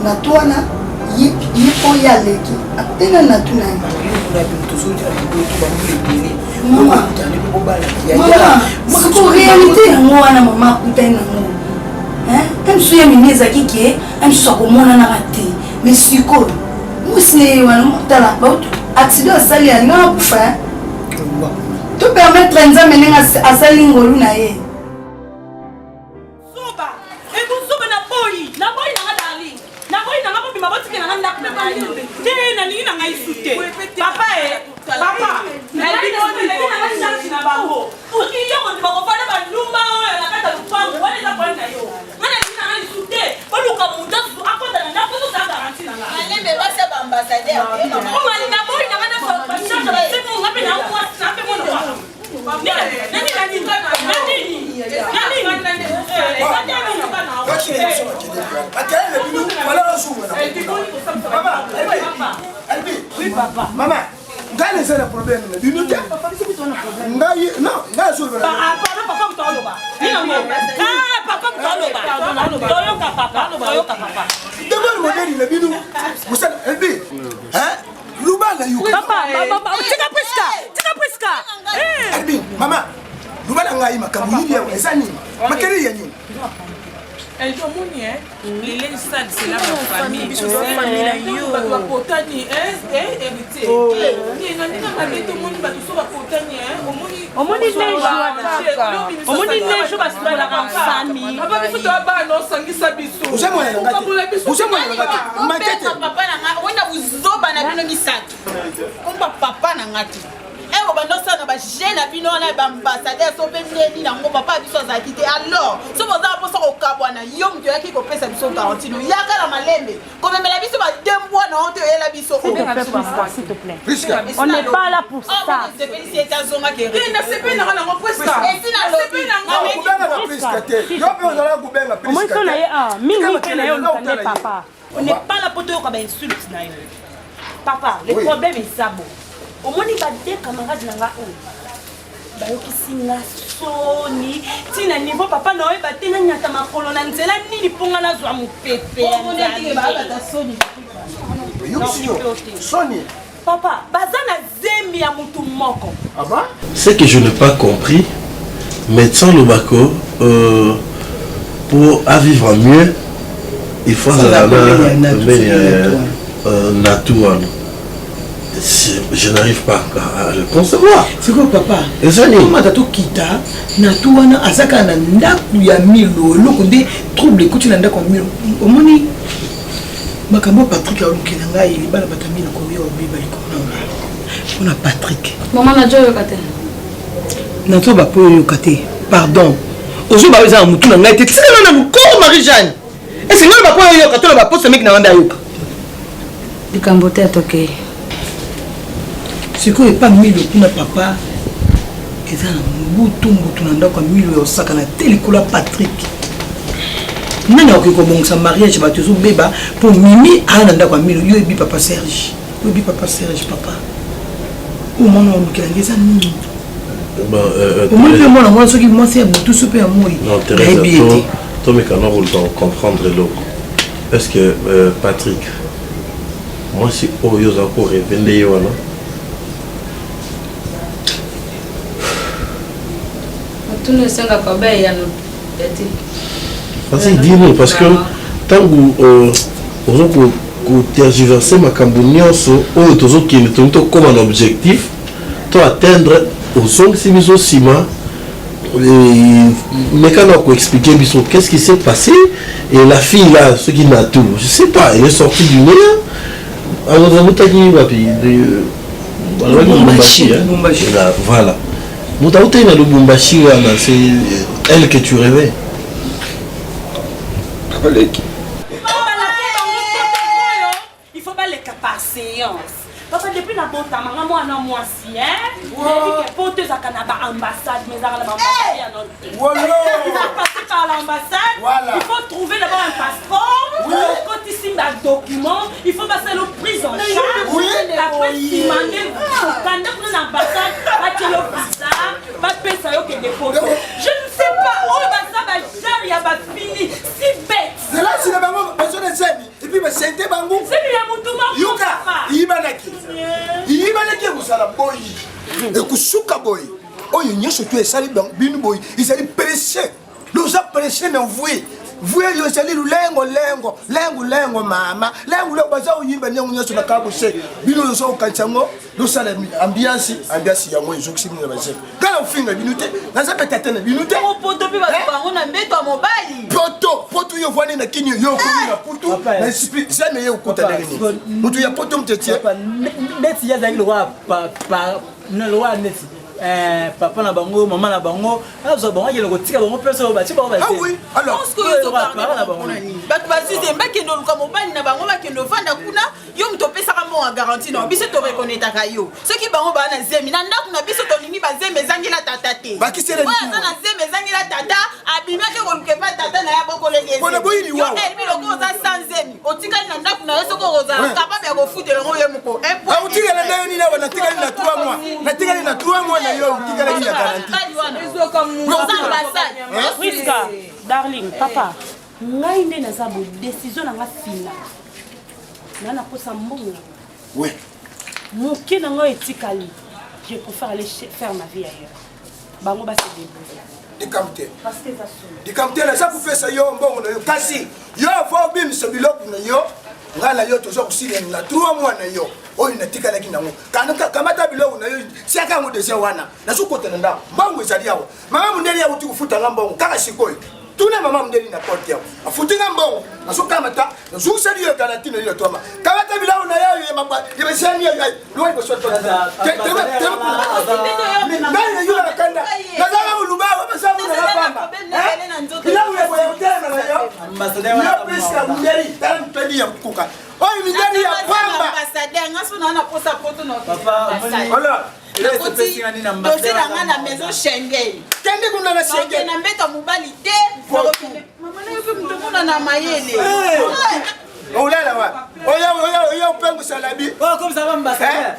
na toana yi po ya leki atena na tuna mama mama réalité yango wana mama akutana nango emsu ya mimi ezaki ke emsu akomona na rate mais sikoyo musine wana motala bautu accident asali alinga akufa to permettre nzambe ndenge asali ngolu na ye soba ekusoba na boyi nanga darling na boyi nanga bobima botike nanga ndako na ngai te nalingi na ngai sute papa nanga charge na bango okiyo kondima kofana balumba oyo na kata lupango wana eza kwani na yo nga nalingi na ngai sute oluka mutu akota na ndako oza garanti na nga alembe basi ya baambassadeur omali na boyi nanga na bacharge basemo nga mpe na mwasi na mpe mwana waka Maman, ngai c'est le problème. Maman, lubala ngai makambo yidi ya ezani. Makeri ya nini? Elle domoni les stades c'est la famille famille ba potani hérité ni na mabeto moni ba so ba potani omoni les jours ba la famille ba biso to ba no sangisa biso papa na wenda uzoba na bino misato komba papa na ngati ebo bandosana ba jeune bino na ba ambassadeur so bendeni nango papa biso azaki te alors so boza poso ko kabwana yo mtu yaki ko pesa biso garantie no yaka na malembe ko memela biso ba dembwa na honte yela biso s'il te plaît. On n'est pas là pour ça. C'est félicité zonga ke na sepe na na presque et si na lobi Au moins on a mingi que na yo le papa. On n'est pas là pour te ko ba insulte na yo. Papa, le problème est ça bon. Au moins il va des camarades nanga o. Ba yo kisinga soni. Tina niveau papa na oye ba tena nyata makolo na nzela nini ponga na zwa mupepe. On est ba ta soni. Soni. Papa, bazana zemi ya mutu moko. Ah bah? Ce que je n'ai pas compris, médecin Lobako, pour vivre mieux, il faut je n'arrive pas à le concevoir. C'est quoi papa? Comment t'as tout quitté? Natouana azaka na ndaku ya milo loko de trouble écoute na ndaku milo. Omoni makambo Patrick a luki nanga ili bana batamilo ko yo biba liko na. On a Patrick. Maman na jo yokate. Na to ba po yokate. Pardon. Ozo ba weza mutu na ngai te. Tsina na ko Marie-Jeanne. Et c'est moi ba po yokate na ba po ce mec na wanda yoka. Likambote atoke. C'est que pas milo kuna papa. Eza mutu na ndako milo ya osaka na telikola Patrick. Nani okiko bongsa mariage ba tozo beba pour mimi ana ndako milo yo ebi papa Serge. Yo ebi papa Serge papa. Ou mon on kilangeza nini? Moi je moi ce qui moi c'est tout super amour. Non, Thérèse, toi mais quand on va comprendre l'eau. Est-ce que Patrick moi si Oyo Zako revende yo là. Parce que tant que vous tergiversez ma cambonioso ou tous qui ne comme un objectif, tu atteindre au son si mis au ciment. Mais quand on expliquer qu'est-ce qui s'est passé et la fille là, ce qui n'a tout, je sais pas, elle est sortie du nez. Alors vous avez voilà. Moutaouté na Lubumbashi c'est elle que tu rêvais. Il faut pas les par séance. Papa depuis la bonne maman moi non moi si hein. Pour te ça Canada ambassade mais ça l'ambassade à notre. Voilà. Il faut passer par l'ambassade. Voilà. Il faut trouver d'abord un passeport. Quand tu signes un document, il faut passer le prise en charge. Après demander pendant l'ambassade, tu déposé. Je ne sais pas. Oh, ça va genre, il y a ma fille. Si bête. C'est là, c'est la bango, besoin de zemi. Et puis, mais c'est un bango. C'est lui, mon touma. Yuka, Ibanaki. Ibanaki, vous allez boy. Et Kusuka boy. Oh, il y a surtout ça, les binu boy. Ils allaient prêcher. Nous avons prêché, mais vous. Vous avez dit lengo mama lengo le baza uyimba nyango nyaso na kabose bino lo so kanchango lo sala ambiance ya moi joksi bino baze kala ufinga binute na za petete na binute mo poto pe ba bango na mbeto mobali poto yo vwani na kinyo yo ko na putu na spirit jamais yo kuta ndeni mutu ya poto mtetie neti ya zali lo wa pa na lo wa neti papa na bango maman na bango azo bango yelo ko tika bango personne ba tiba ba. Ah oui, alors parce que yo parler na bango nani ba basi te mbaki ndo luka mobali na bango ba kendo vanda kuna yo mto pesa ka mo garantie non biso to reconnaître ka yo ce qui bango ba na zemi na ndaku na biso to nini ba zemi zangi la tata te ba kisele ni wa na zemi zangi la tata abima ke ko lukepa tata na ya boko le yezi bona boyini wa yo elbi loko za sans zemi otikali na ndaku na yeso ko za capable ya ko futer ngo ye mko ba utikala na yo ni na wana tikali na 3 mois na tikali na 3 mois na yo tikala ni ya garantie Priska, darling, papa, ngai nde naza bo décision na nga fina. Na posa mbongo. Oui. Moké na nga etikali. Je préfère aller faire ma vie ailleurs. Bango ba se débrouiller. Dikamte. Parce que ça sonne. Dikamte na za ku fesa yo mbongo na yo kasi. Yo fo bim se biloko na yo. Ngala yo tozo kusile na 3 mois na yo. Oyo natikala kinango. Kanuka kamata biloko na yo. Siaka ngo dese wana. Na sukota na ndako. Mbongo ezali yawo. Mama mundeli ya uti kufuta ngambongo kaka sikoyi. Tuna mama mundeli na porte yawo. Afutinga mbongo. Na sukamata. Na susali yo garantie yo toma. Kamata biloko na yo ye mamba. Ye besani yo. Loi ko soto. Ngai yo na kanda. Na zanga mulubawa basabu na pamba. Biloko ya boyotela na yo. Ambassadeur ya Priska mundeli tan pedi ya kuka. Oh, il vient de pamba. Ambassadeur, nga sona na posa poto no. Papa, voilà. Il est spécifique à une ambassadeur. Dossier na maison Schengen. Kende kuna na Schengen. Na mbeta mobali te. Mama na yope mtomona na mayele. Oh là là wa. Oya upengu salabi. Oh comme ça va ambassadeur.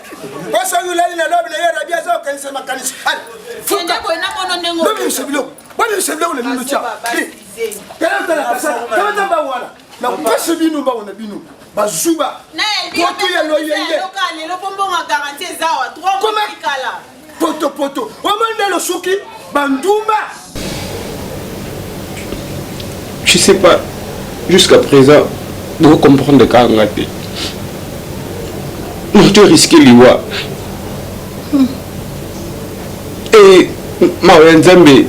Oh ça yulali na lobi na yera bia zo kanisa makanisa. Fuka ko na bono ndengo. Lobi msebilo. Wani msebilo le nunu cha. Kana tala kasa. Kama tamba wana. Na pese binu ba wana binu. Bazuba. Poto ya loyenge. Lokale lopombo nga garantie zawa 3 mois kala. Poto. Wamanda lo suki bandumba. Je sais pas, jusqu'à présent, vous comprenez quand on a été. Nous te risqué l'iwa. Et Marie-Nzambe,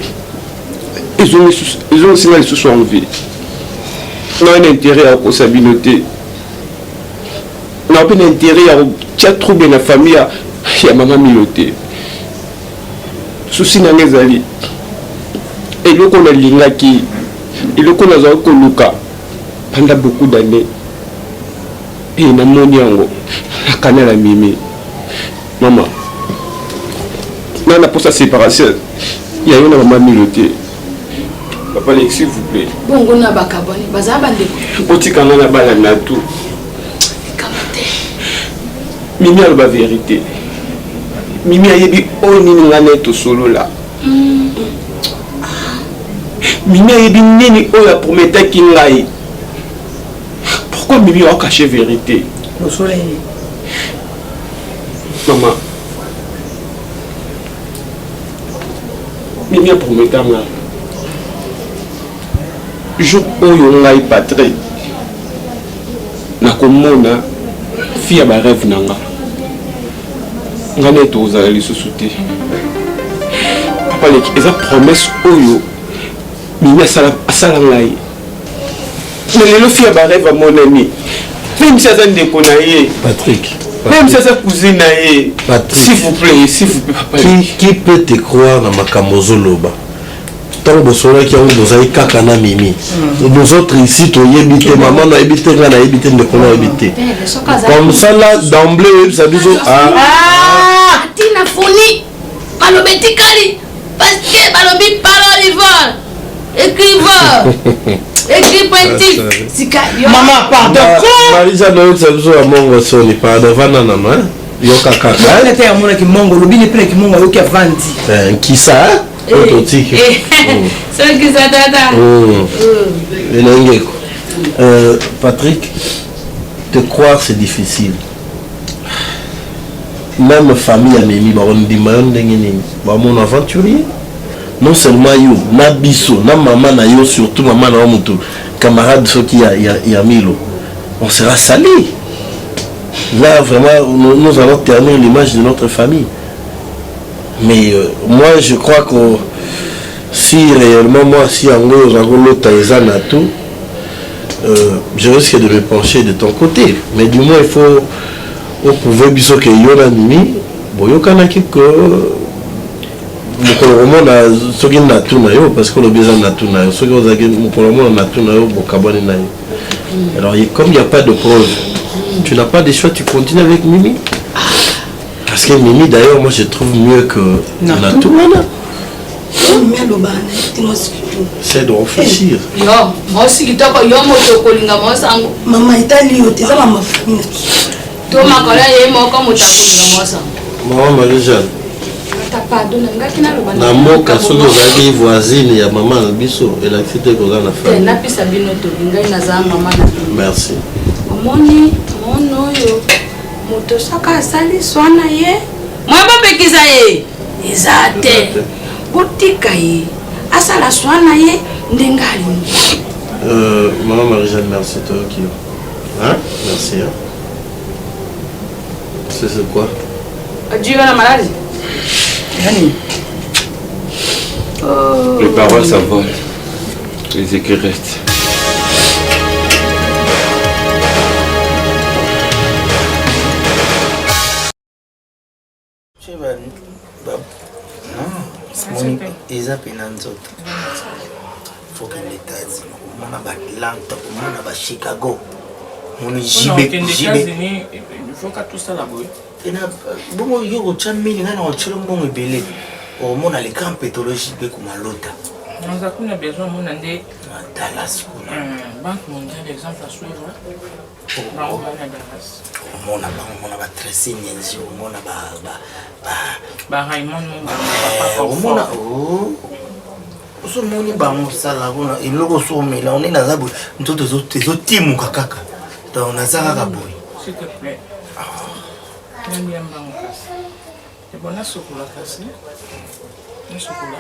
ils ont aussi mal sous en vie. On a un intérêt à la sabinoté. On a un intérêt à trouver la famille, il y a maman miloté. Souci n'a pas zali. Et le qu'on a l'ingaki. Et le qu'on a Koluka pendant beaucoup d'années. Et na moniango la canela mimi. Maman. Nana pour sa séparation. Il y a une maman miloté. Papa Alex, s'il vous plaît. Bon, on a bakaboni. Bazaba ndeko. Otika na bala na tout. Mimi a la vérité. Mimi a yebi oni ngane to solo là. Mimi a yebi nini oya prometa kingai. Pourquoi Mimi a caché vérité? Le soleil. Maman. Mimi a prometa nga. Jour oyo ngai patrie. Na komona fille ba rêve nanga. Ngane to za li susute. Papa leki eza promesse oyo. Mimi asala ngai. Mais le fille ba rêve à mon ami. Même si ça ndeko na ye. Patrick. Même si ça cousine na ye. S'il vous plaît, papa. Qui peut te croire na makambo zoloba? Tant bosola qui a bozai kaka na mimi. Nous autres ici to yebite maman na yebite nga na yebite ndeko na yebite. Comme ça là d'emblée ça biso Tina foni. Balobeti kali parce que balobi parole écrivain. Écrit pointif. Maman pardon. Marisa no ça biso a mongo soni pardon vana na ma. Yo kaka. Nete ya mona ki mongo lobi ne pele ki mongo yo ki avandi. Qui ça? Autotique. Ce qui ça tata. Patrick, te croire c'est difficile. Même famille a mis mon aventurier. Non seulement yo, na biso, na maman na yo, surtout maman na mutu, camarade ceux qui y a Milo. On sera sali. Là vraiment nous allons terminer l'image de notre famille. Mais moi je crois que si réellement moi si Ango Zagolo Taïzan a tout, je risque de me pencher de ton côté. Mais du moins il faut on pouvait biso que yo na nini, boyo kanaki que mokolo mona soki na tuna yo parce que le besoin na tuna yo soki ozaki mokolo mona na tuna yo bokaboni na yo. Alors comme il n'y a pas de preuve, tu n'as pas de choix, tu continues avec Mimi. Parce que Mimi d'ailleurs moi je trouve mieux que Natuna. C'est de réfléchir. Moi aussi qui t'as yo moto kolinga moi sango. Maman Italie yo teza ma famille. Toi ma kola ye mo ko moto kolinga moi sango. Maman Marie-Jeanne. Na mboka soki ozalaki voisine ya mama na biso elakisi te koza na famille. Napesa bino tolingai naza mama na bino. Merci. Omoni oyo moto saka asali swana ye mwa bapekisa ye eza te botika ye asala swana ye ndenge alingi. Maman Marie-Jeanne, merci toi qui. Hein? Merci. Hein? C'est quoi? Tu vas la maladie? Les paroles s'envolent, les écrits restent. Eza pena nzoto faut que l'États-Unis on a l'Atlanta on a Chicago on est jibe il faut que tout ça là et na bon yo chamili ngana o chelo mbongo ebele o mona le camp pétrologique be kuma lota on a kuna besoin mona ndé Dallas kuna banque mondiale exemple à suivre mona ba Tracy Nyenzi mona ba Raymond mona so moni bango sala kuna iloko so mela on est na zabu ntoto zo timu kaka donc na zaka boy s'il te plaît nani ya mbango kasi e bona sokola kasi na sokola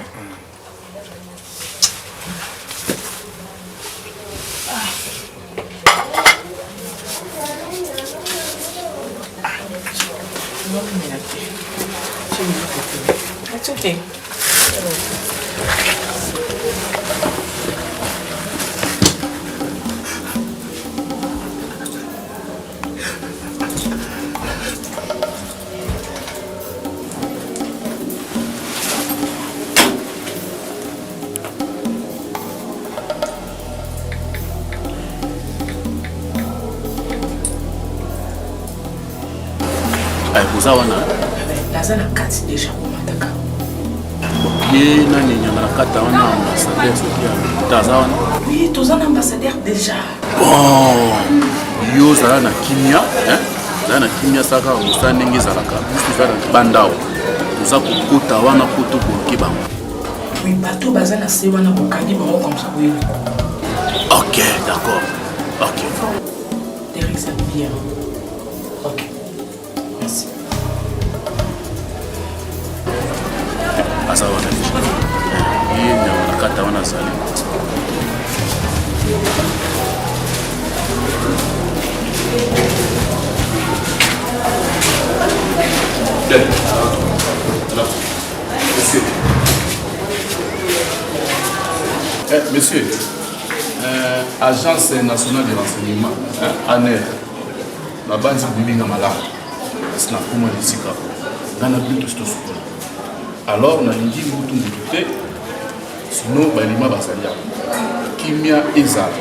It's okay. Kuza wana naza na kati déjà komataka ye nani nyanga na kata wana ambassadeur soki taza wana oui toza na ambassadeur déjà bon yo zala na kimia zala na kimia saka osa ndenge ezalaka biso zala na bandao toza kokota wana po tokoloki bango oui bato baza na se wana bokangi bango comme ça oui ok d'accord ok Derek ça bien ok merci aza wana ye nyama na kata wana azali Monsieur, Agence nationale de renseignement, ANR, la base de Biminga Mala, c'est la commune de Sika, dans la butte de Stosokola. Alors, on a dit que vous avez sinon, il y a des Kimia Ezal.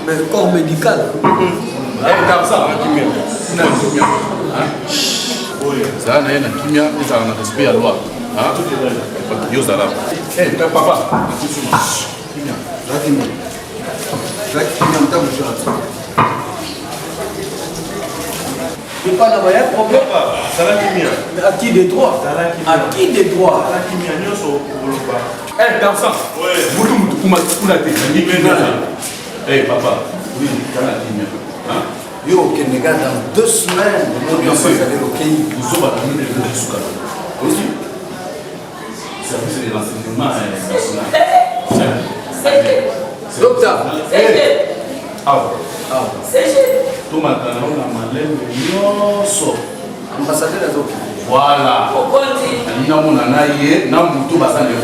Mais corps médical. Ça, il y a une Kimia Ezal dans respect à la loi. Hey, papa. Je pas là-bas, il y a un problème. Ça va qui vient. À qui des droits? À qui des droits? Ça va qui vient. Nous sommes au Boloba. Eh, Tarsan. Ouais. Boutou, pour la tête. Eh, papa. Oui, ça va qui vient. Hein? Yo, Kenega, dans 2 semaines, mon Dieu, va aller au pays. Vous avez amené le Souka. Aussi. Service de renseignement national. Docteur. Tout matin, on a malem nyonso. Ambassadeur azo. Voilà. Alina mona na ye na mutu basane.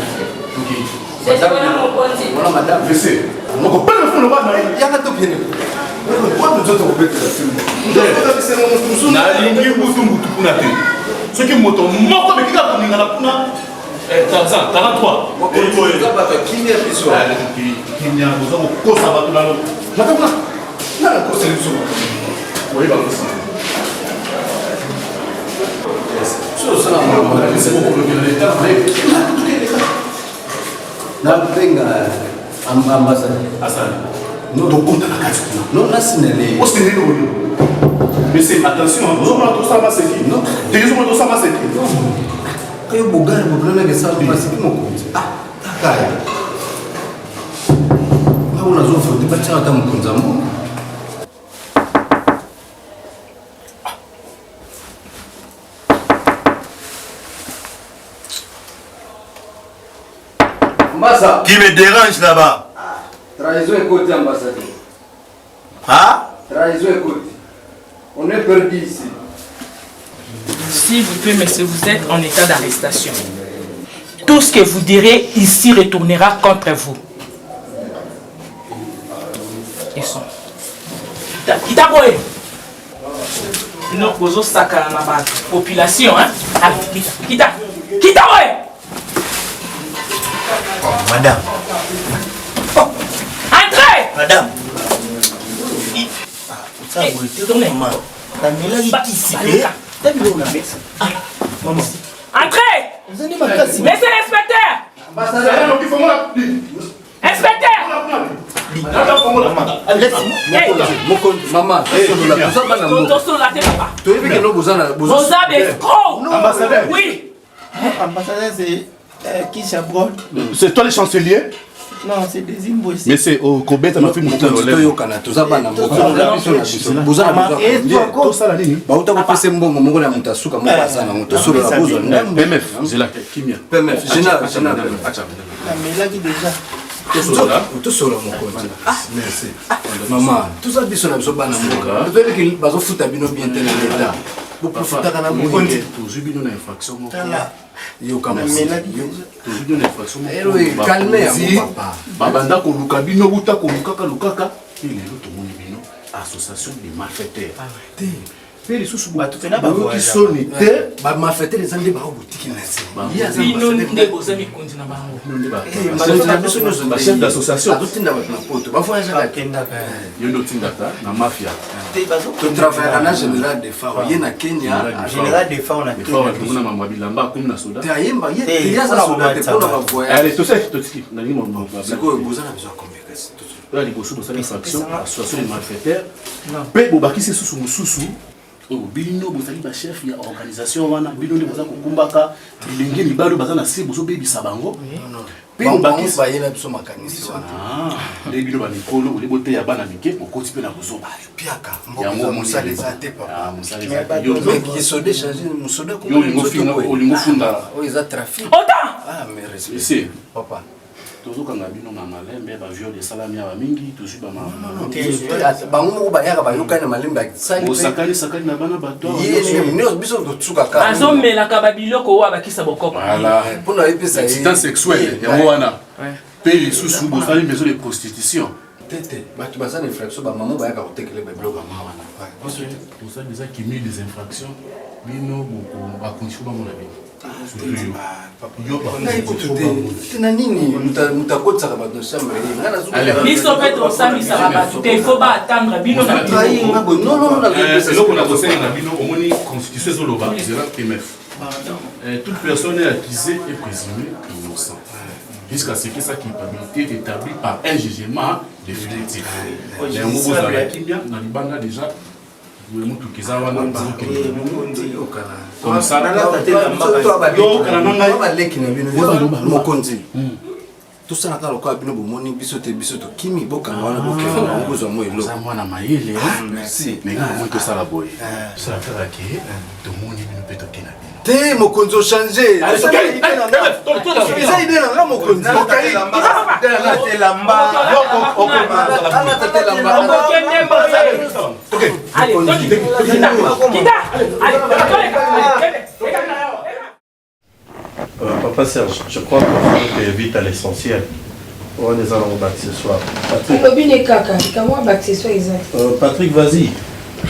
Voilà madame. Je sais. On peut pas le faire le bas na ye. Yaka to bien. Quando tu te repete la film. Na lingi mutu mutu kuna te. Ce qui moto moko me kika kuninga na kuna. Tarzan, 43. Oza bato kimia biso. Kimia boza ko kosa bato na lo. Nakona. Na ko selection. Oui, ba kosa. So sana mama, c'est bon pour le bien. Na benga ambassadeur. Asana. Non, donc on a cassé. Non, là c'est né. On se né mais c'est attention, nous avons tout ça va se dire. Non. Déjà nous tout ça va se dire. Kayo bugari problème que ça va se dire mon compte. Ah, takaya. Là on a zo faut débattre à mon compte zamo. Massa. Qui me dérange là-bas? Trahison et côté ambassadeur. Hein? Trahison et côté. On est perdu ici. S'il vous plaît, monsieur, vous êtes en état d'arrestation. Tout ce que vous direz ici retournera contre vous. Ils sont. Kita boy. Nous posons ça à la population, hein? Kita boy. Madame. Entrez! Madame. Maman. Entrez! Laissez l'inspecteur! Inspecteur! Maman, oui! Ambassadeur, c'est qui s'aborde? C'est toi le chancelier? Non, c'est des imbéciles. Mais c'est au Kobe, tu as fait mon tour. Maman, tout ça, c'est un peu yo kama calme papa babanda ko luka bino buta ko lukaka il est l'autre monde bino association des malfaiteurs Père sous bato fena ba qui sonne ba malfaiteurs les ande ba boutique na se bino nde bozami konzi na bango ba chef d'association adotinda ba na poto ba voyage la kenda yo ndo tindata na mafia tu travailles na général de FAO yena Kenya général de FAO na Kenya kuna mama bilamba comme na soda tayemba ye yaza soda te pona ba voyage allez tout ça tout ce na nimo c'est quoi bozana besoin convaincre là les bosso ça infraction association des malfaiteurs pe bobakisi susu mususu bino bozali ba chef ya organisation wana bino nde boza kokumbaka lenge mibalo baza na se bozo bebisa bango bino bakisi bayela biso makanisi wana nde bino ba mikolo ole bote ya bana mike okoti pe na bozoba piaka mboka musale za te papa musale za yo qui se décharger musoda ko yo olingo funda o eza trafic ah mais respect papa tozokanga bino na malembe baviol esalami awa mingi tozwi bango moko bayaka bayokani na malembe osakani na bana bato biso totsukaka bazomelaka babiloko oyo abakisa bokoko mpona oyepesa accident sexuel yango wana mpe lisusu bozali maison de prostitution tete bato baza na infraction bamama bayaka kotekele babiloko mama wana osali eza kimi des infractions bino bakondition bamona bino tena nini mutakotisaka bato chambre biso mpe tosambisaka bato te fo baatendre bino eloko na kosenga na bino omoni constitution ezoloba zera pmf toute personne est accusée et présumée innocent jusqu'à ce que sa culpabilité est établie par un jugement définitif yango bozala kimia na libanga déjà mokonzi tosalaka lokola bino bomoni biso te biso tokimi bokanga wana bokanga kozwa mo eloko mwana mayele merci mais nga moi tosala boye tosala kaka ke tomoni bino mpe tokena bino te mokonzi ochange eza ide nanga mokonzi Papa Serge, je crois qu'il faut que vite à l'essentiel. On est allés au accessoire. Patrick, vas-y.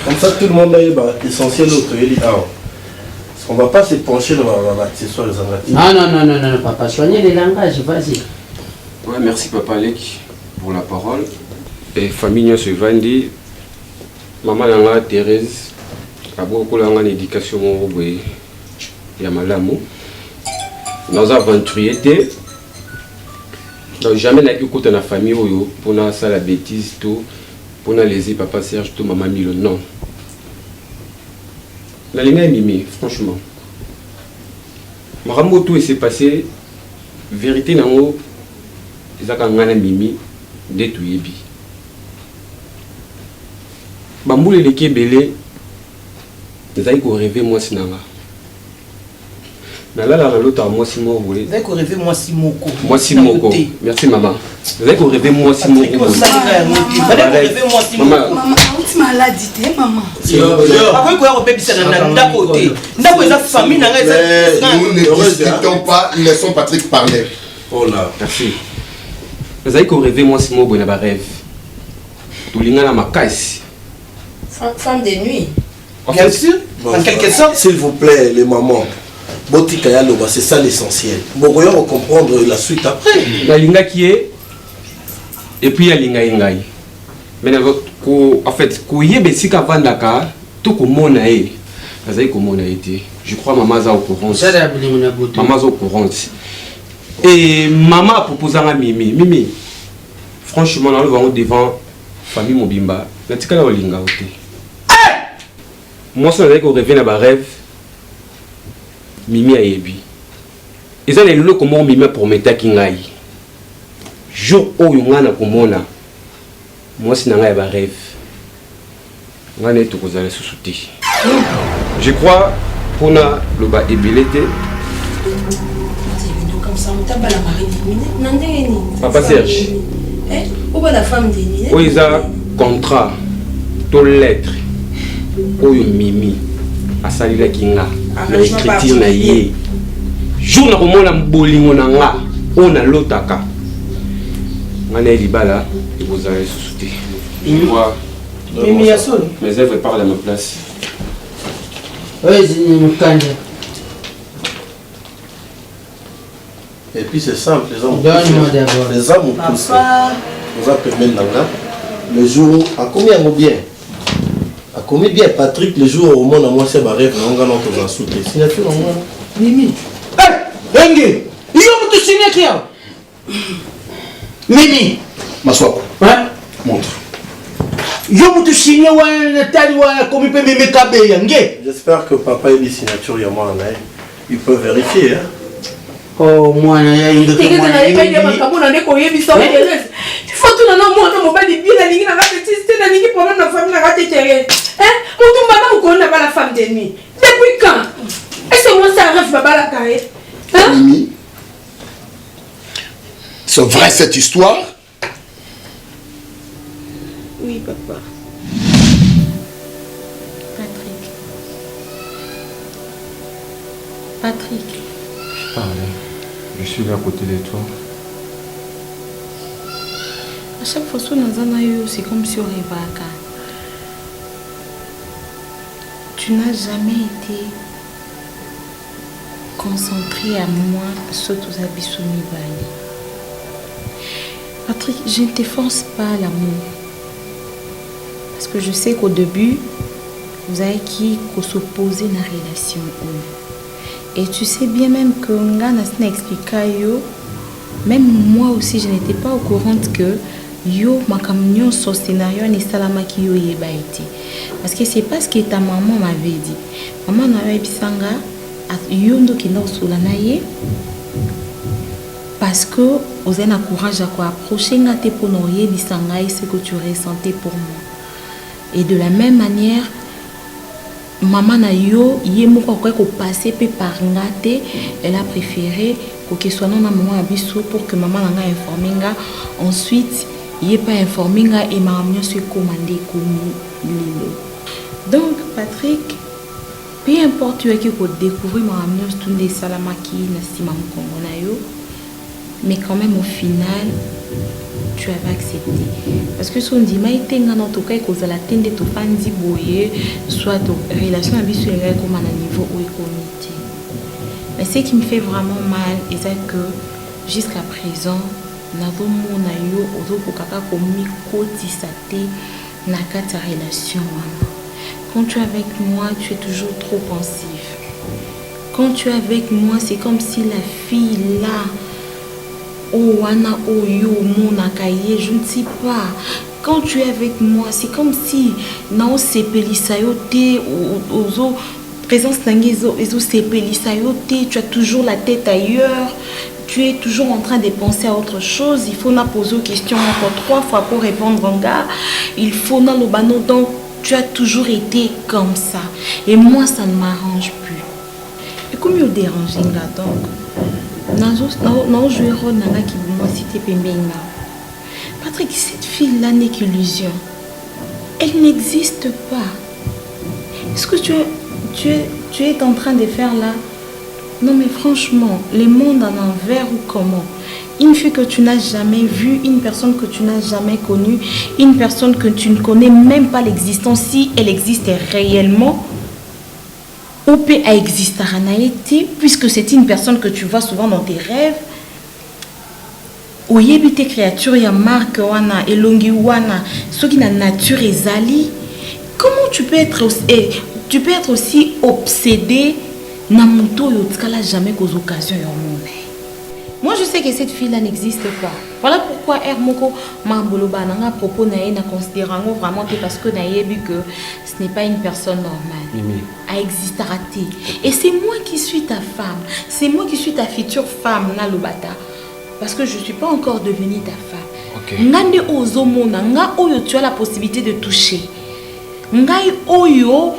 Comme ça, tout le monde a l'essentiel auto. On ne va pas se pencher dans l'accessoire. Non, papa, soignez les langages, vas-y. Ouais, merci, papa Alec, pour la parole. Et famille se Vandi, maman Langa Thérèse, a beaucoup d'éducation au Yamalamu. Dans aventurier, donc jamais n'a eu côté la famille pour na ça la bêtise tout pour na léser papa Serge tout maman Milo non. La ligne est mimi franchement. Marambo tout s'est passé vérité nango ezaka ngana mimi détruit bi. Bamboule les kebele ezali ko rêver moi sinanga. Mais là, l'autre, moi, si moi, oui. Vous avez rêvé moi, si moko. Moi, si moko. Merci, maman. Vous avez rêvé moi, si moko. Vous avez rêvé moi, si moko. Maman, tu m'as la dit, maman. Après, quoi, on peut dire d'un côté. D'un côté, la famille n'a rien. Nous ne discutons pas, laissons Patrick parler. Oh là, merci. Vous avez rêvé moi, si moko, il y a un rêve. Tout le monde a ma caisse. Femme de nuit. Bien sûr, en quelque sorte. S'il vous plaît, les mamans. Botika Yaloba, c'est ça l'essentiel. Bon, on va comprendre la suite après. La linga qui est, et puis la linga ingai. Mais en fait, quand il y a des gens qui vendaka, tout comme on a été, je crois maman est au courant. Maman est au courant. Et maman a proposé à Mimi. Mimi, franchement, nous allons devant famille Mobimba. La tika la linga ote. Moi, ça veut dire qu'on revient à ma rêve. Mimi a yebi. Ils ont les lots comme Mimi pour mettre kingai. Jour où il y a un moi c'est un rêve. On est tout aux sous-soutis. Je crois qu'on a le bas ébélité. Papa Serge. Où va la femme de nuit? Où ils ont contrat, tout lettre, où Mimi a sali la kinga. Na écriture na ye jour na komona bolingo na nga ona lotaka ngana libala ibozala susute moi mes œuvres parlent à ma place. Oui, c'est une canne. Et puis c'est simple, les hommes. Donne-moi d'abord. Les hommes ont poussé. Nous avons permis le jour à combien bien. À combien bien Patrick le jour au monde à moi c'est ma rêve on va notre en soutenir. Signature en moi. Mimi. Eh, Engi. Il y a tout signé qui a. Mimi. M'assois. Hein? Montre. Il y a tout signé ouais tali ouais comme il peut me caber Engi. J'espère que papa a dit signature il y a moi là. Il peut vérifier hein. Oh moi il y a une de Il faut tout le monde mon mobile bien la ligne na petite na ligne pour la femme na raté terrain. Hein? Mon maman on n'a pas la femme de nuit. Depuis quand? Est-ce que moi ça rêve baba la carré? Hein? Mimi. C'est vrai cette histoire? Oui, papa. Patrick. Je parle. Je suis là à côté de toi. À chaque fois que nous c'est comme si on rêvait. Tu n'as jamais été concentré à moi sur tous les habits. Patrick, je ne te force pas à l'amour. Parce que je sais qu'au début, vous avez qui s'opposer à la relation. Et tu sais bien même que Ngana n'a expliqué, même moi aussi, je n'étais pas au courant que yo makambo nyonso scénario ni salamaki yo yeba ete parce que c'est pas ce que ta maman m'avait dit. Maman na yo bisanga yo ndo kenda osula na ye parce que vous avez un courage à quoi approcher ngate pour noyer bisanga ce que tu ressentais pour moi. Et de la même manière maman na yo yemoko quoi ko passer pe par ngate, elle a préféré que soit non na maman abiso pour que maman nga informer nga ensuite il est pas informé et ma maman se commandé comme lilo. Donc Patrick, peu importe tu es qui pour découvrir ma maman tout des salamaki na sima mkongo na yo, mais quand même au final tu avais accepté parce que son dit mais tenga na to kai ko za la tende to fandi boye soit to relation abiso nga comme à niveau où est comité. Mais ce qui me fait vraiment mal c'est que jusqu'à présent nazomona yo ozokokaka komikotisa te na kati ya relation wana. Quand tu es avec moi tu es toujours trop pensif. Quand tu es avec moi c'est comme si la fille là oh wana oh yo monaka ye je ne sais pas. Quand tu es avec moi c'est comme si nao sepelisa yo te ozo présence nangezo ezo sepelisa yo te, tu as toujours la tête ailleurs. Tu es toujours en train de penser à autre chose. Il faut poser aux questions encore 3 fois pour répondre en gars. Il faut le bano. Donc, tu as toujours été comme ça. Et moi, ça ne m'arrange plus. Et comme il dérange, donc, non, je vais Patrick, cette fille-là n'est qu'illusion. Elle n'existe pas. Est-ce que tu es en train de faire là? Non mais franchement, le monde en envers ou comment? Une fille que tu n'as jamais vue, une personne que tu n'as jamais connue, une personne que tu ne connais même pas l'existence, si elle existe réellement, ou peut exister en Haïti, puisque c'est une personne que tu vois souvent dans tes rêves. Oyebi tes créatures, ya marque wana, elongi wana, ce qui na nature ezali. Comment tu peux être aussi obsédé? Namuto yotkala jamais qu'aux occasions monde. Moi je sais que cette fille là n'existe pas. Voilà pourquoi Hermoko Mamboloba n'a propos na considérant vraiment parce que naïebi que ce n'est pas une personne normale. Elle existera. Et c'est moi qui suis ta femme. C'est moi qui suis ta future femme na lobata. Parce que je ne suis pas encore devenue ta femme. Ngande ozomona nga oyo tu as la possibilité de toucher. Ngai oyo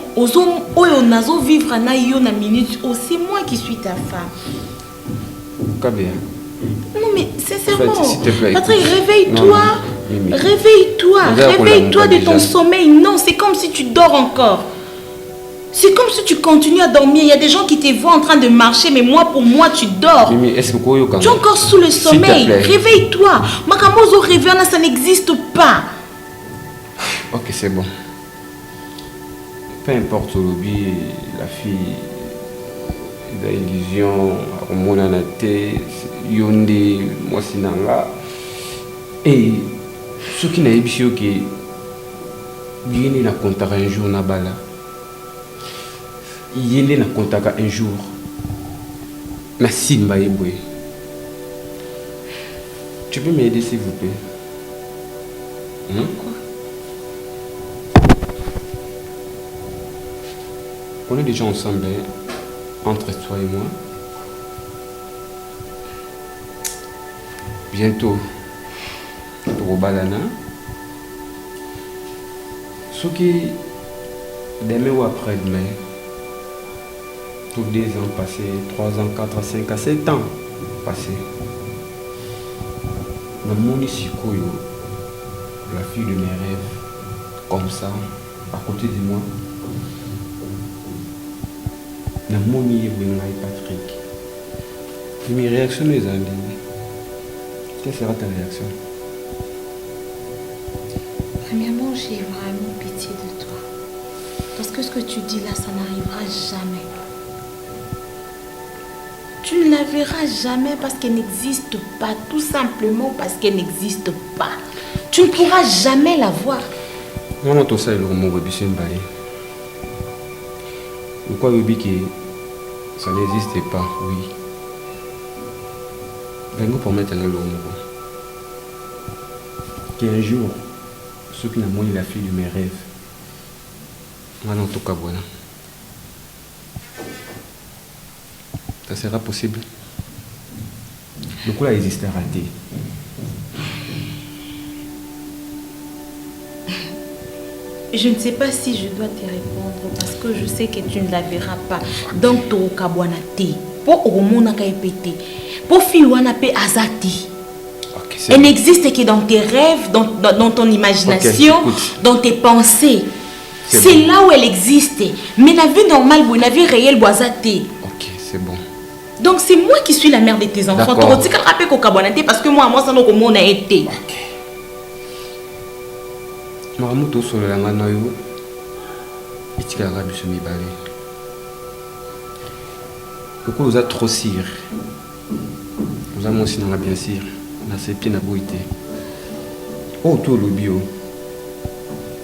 nazo vivre na yo na minute c'est moi qui suis ta femme. Kabia. Non mais sincèrement, Patrick, réveille-toi. Réveille-toi de ton sommeil. Non, c'est comme si tu dors encore. C'est comme si tu continues à dormir. Il y a des gens qui te voient en train de marcher, mais moi, pour moi, tu dors. Tu es encore sous le sommeil. Réveille-toi. Makamozo réveille, ça n'existe pas. Ok, c'est bon. Peu importe l'obi, la fille, l'illusion, monanate, yonde, mosinanga. Et ce qui n'a pas eu que il n'a contact un jour na bala. Il n'a contact un jour. Na simba ebwe. Tu peux m'aider s'il vous plaît? Quoi? On est déjà ensemble, entre toi et moi. Bientôt, pour Balana. Ce qui, demain ou après-demain, tous 2 ans passés, 3 ans, 4 ans, 5 ans, 7 ans passés. Dans mon Isikoyo, la fille de mes rêves, comme ça, à côté de moi. Na moni et Patrick. Mes réactions les années. Quelle sera ta réaction? Premièrement, j'ai vraiment pitié de toi. Parce que ce que tu dis là, ça n'arrivera jamais. Tu ne la verras jamais parce qu'elle n'existe pas. Tout simplement parce qu'elle n'existe pas. Tu ne pourras jamais la voir. Maman, tout ça, il est mon bébé, c'est une balle. Pourquoi le que ça n'existait pas, oui. Venez pour mettre le mot. qu'un jour, ceux qui n'ont pas la fille de mes rêves, en tout cas, voilà. Ça sera possible. Le coup là existera raté. Je ne sais pas si je dois te répondre parce que je sais que tu ne la verras pas. Donc, tu as pour Romona Kaipete, pour Filouana Pe Azati. Elle n'existe que dans tes rêves, dans ton imagination, dans tes pensées. C'est là où elle existe. Mais la vie normale, la vie réelle, Boazati. Ok, c'est bon. Donc c'est moi qui suis la mère de tes enfants. Tu as rappelé parce que moi, ça n'a pas été. Maramuto sur le langanayo, et tu as rabi sur mes balais. Le coup, vous êtes trop sire. Vous avez aussi dans la bien sire. On a accepté la beauté. Oh, toi, le bio.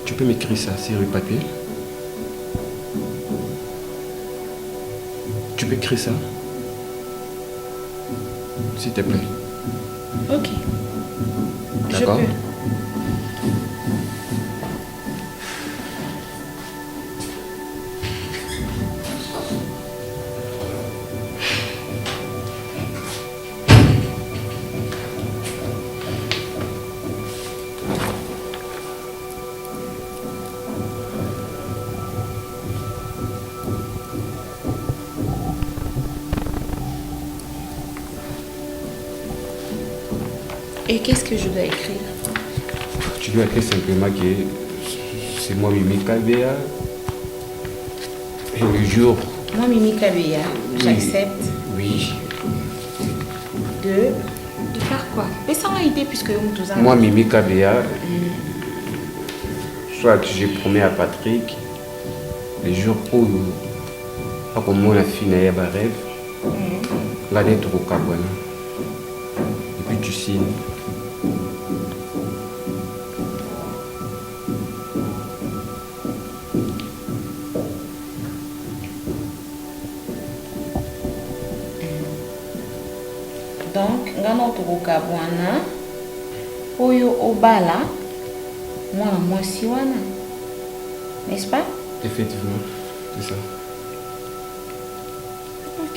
Tu peux m'écrire ça sur le papier? Tu peux écrire ça? S'il te plaît. Ok. D'accord. Et qu'est-ce que je dois écrire? Tu dois écrire simplement que c'est moi Mimi Kabea. Et le jour. Moi Mimi Kabea, j'accepte. Oui. De faire quoi? Mais ça m'a aidé puisque moi Mimi Kabea. Soit je promets à Patrick les jours où comme on a fini à rêve, là d'être au Cabana. Et puis tu signes. Donc, ngano tokoka bwana oyo obala mwana mwasi wana, n'est-ce pas? Effectivement, c'est ça. Ok.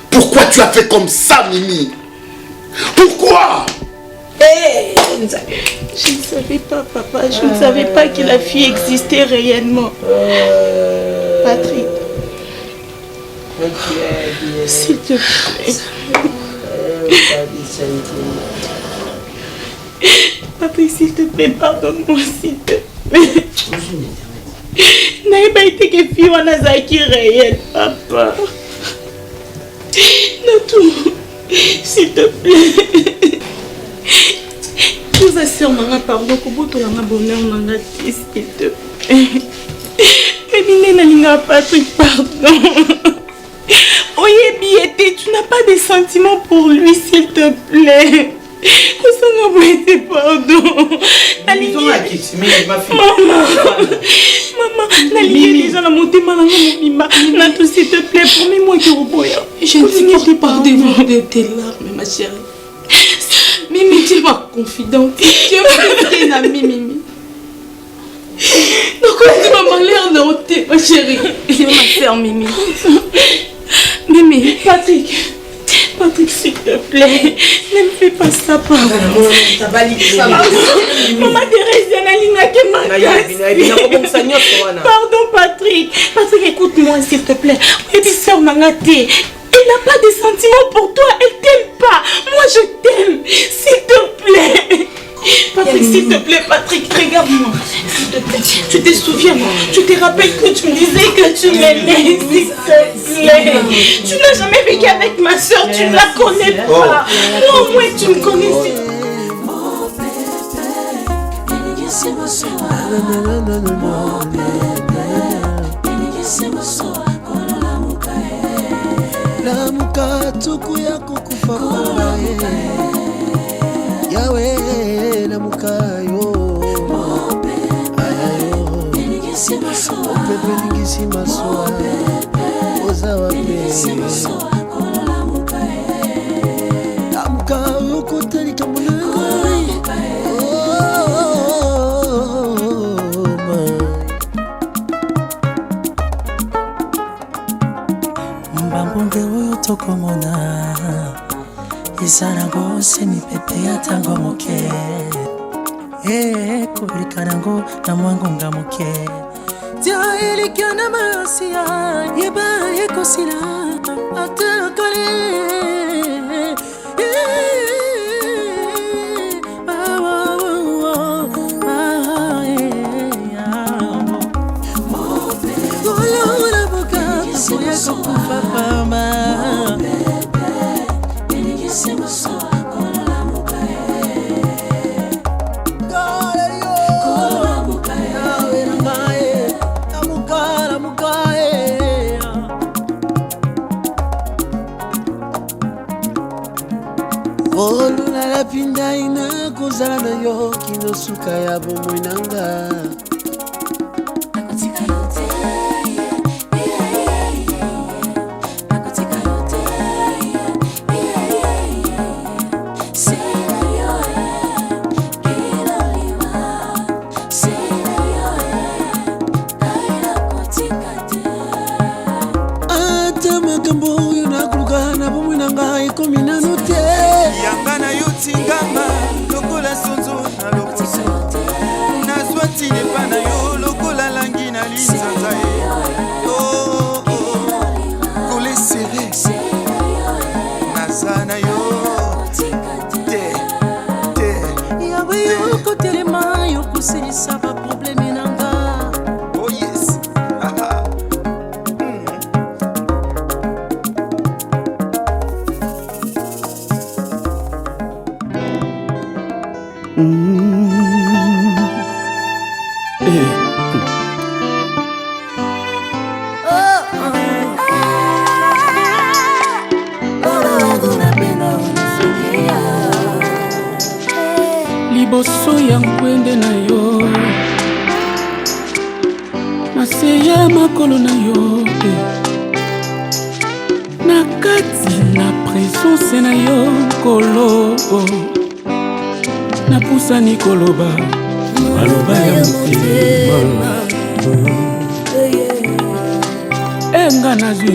Pourquoi tu as fait comme ça, Mimi? Pourquoi? Hey, je ne savais pas, papa. Je ne savais pas que la fille existait réellement. Patrick. S'il te plaît. Patrick, s'il te plaît, pardonne-moi, s'il te plaît. N'a pas été que fille on a qui réel, papa. Natou, s'il te plaît. Nous assure maman, pardon, que tu as un bonheur, maman, s'il te plaît. Mais Nina, Patrick, pardon. Oye, tu n'as pas de sentiments pour lui, s'il te plaît. Pardon. Maman, s'il te plaît, promets-moi que je ne supporte pas de tes larmes, ma chérie. Mimi, tu es ma confidente. Tu es une amie, Mimi. Donc, tu m'as malheur non, ma chérie. Tu es ma soeur, Mimi. Mimi, Patrick, s'il te plaît, ne me fais pas ça, pardon. Maman Thérèse, pardon, Patrick, écoute-moi, s'il te plaît. Et puis, sœur Mangaté, elle n'a pas de sentiments pour toi, elle t'aime pas. Moi, je t'aime, s'il te plaît. Patrick, s'il te plaît, Patrick, regarde-moi. S'il te plaît, tu te souviens, tu te rappelles que tu me disais que tu m'aimais, s'il te plaît. Tu n'as jamais vécu avec ma soeur, tu ne la connais pas. Moi, au moins, tu me connais. Lamuka tuku ya kukufa yawe lamuka yo ayo pepe ningisi maswa oza wape lamuka yokotalika muna mbambonge oyo tokomona ezanango se mipepe ya tango moke kolika nango na mwangonga moke tia elika na mayosia yeba ekosila atakole olula la pinda ina kozala na yo kinosuka ya bomoi nanga tingama lokola sonzo na lokoso nazwati lepa na yo lokola langi na linzanza ye kole sere naza na yo te yawe yokotelema yokosilisa baprobleme nanga oh yes liboso ya nkwende na yo nase ya makolo na yo na kati na presence na yo nkolo napusani koloba maloba ya motema enga nazwi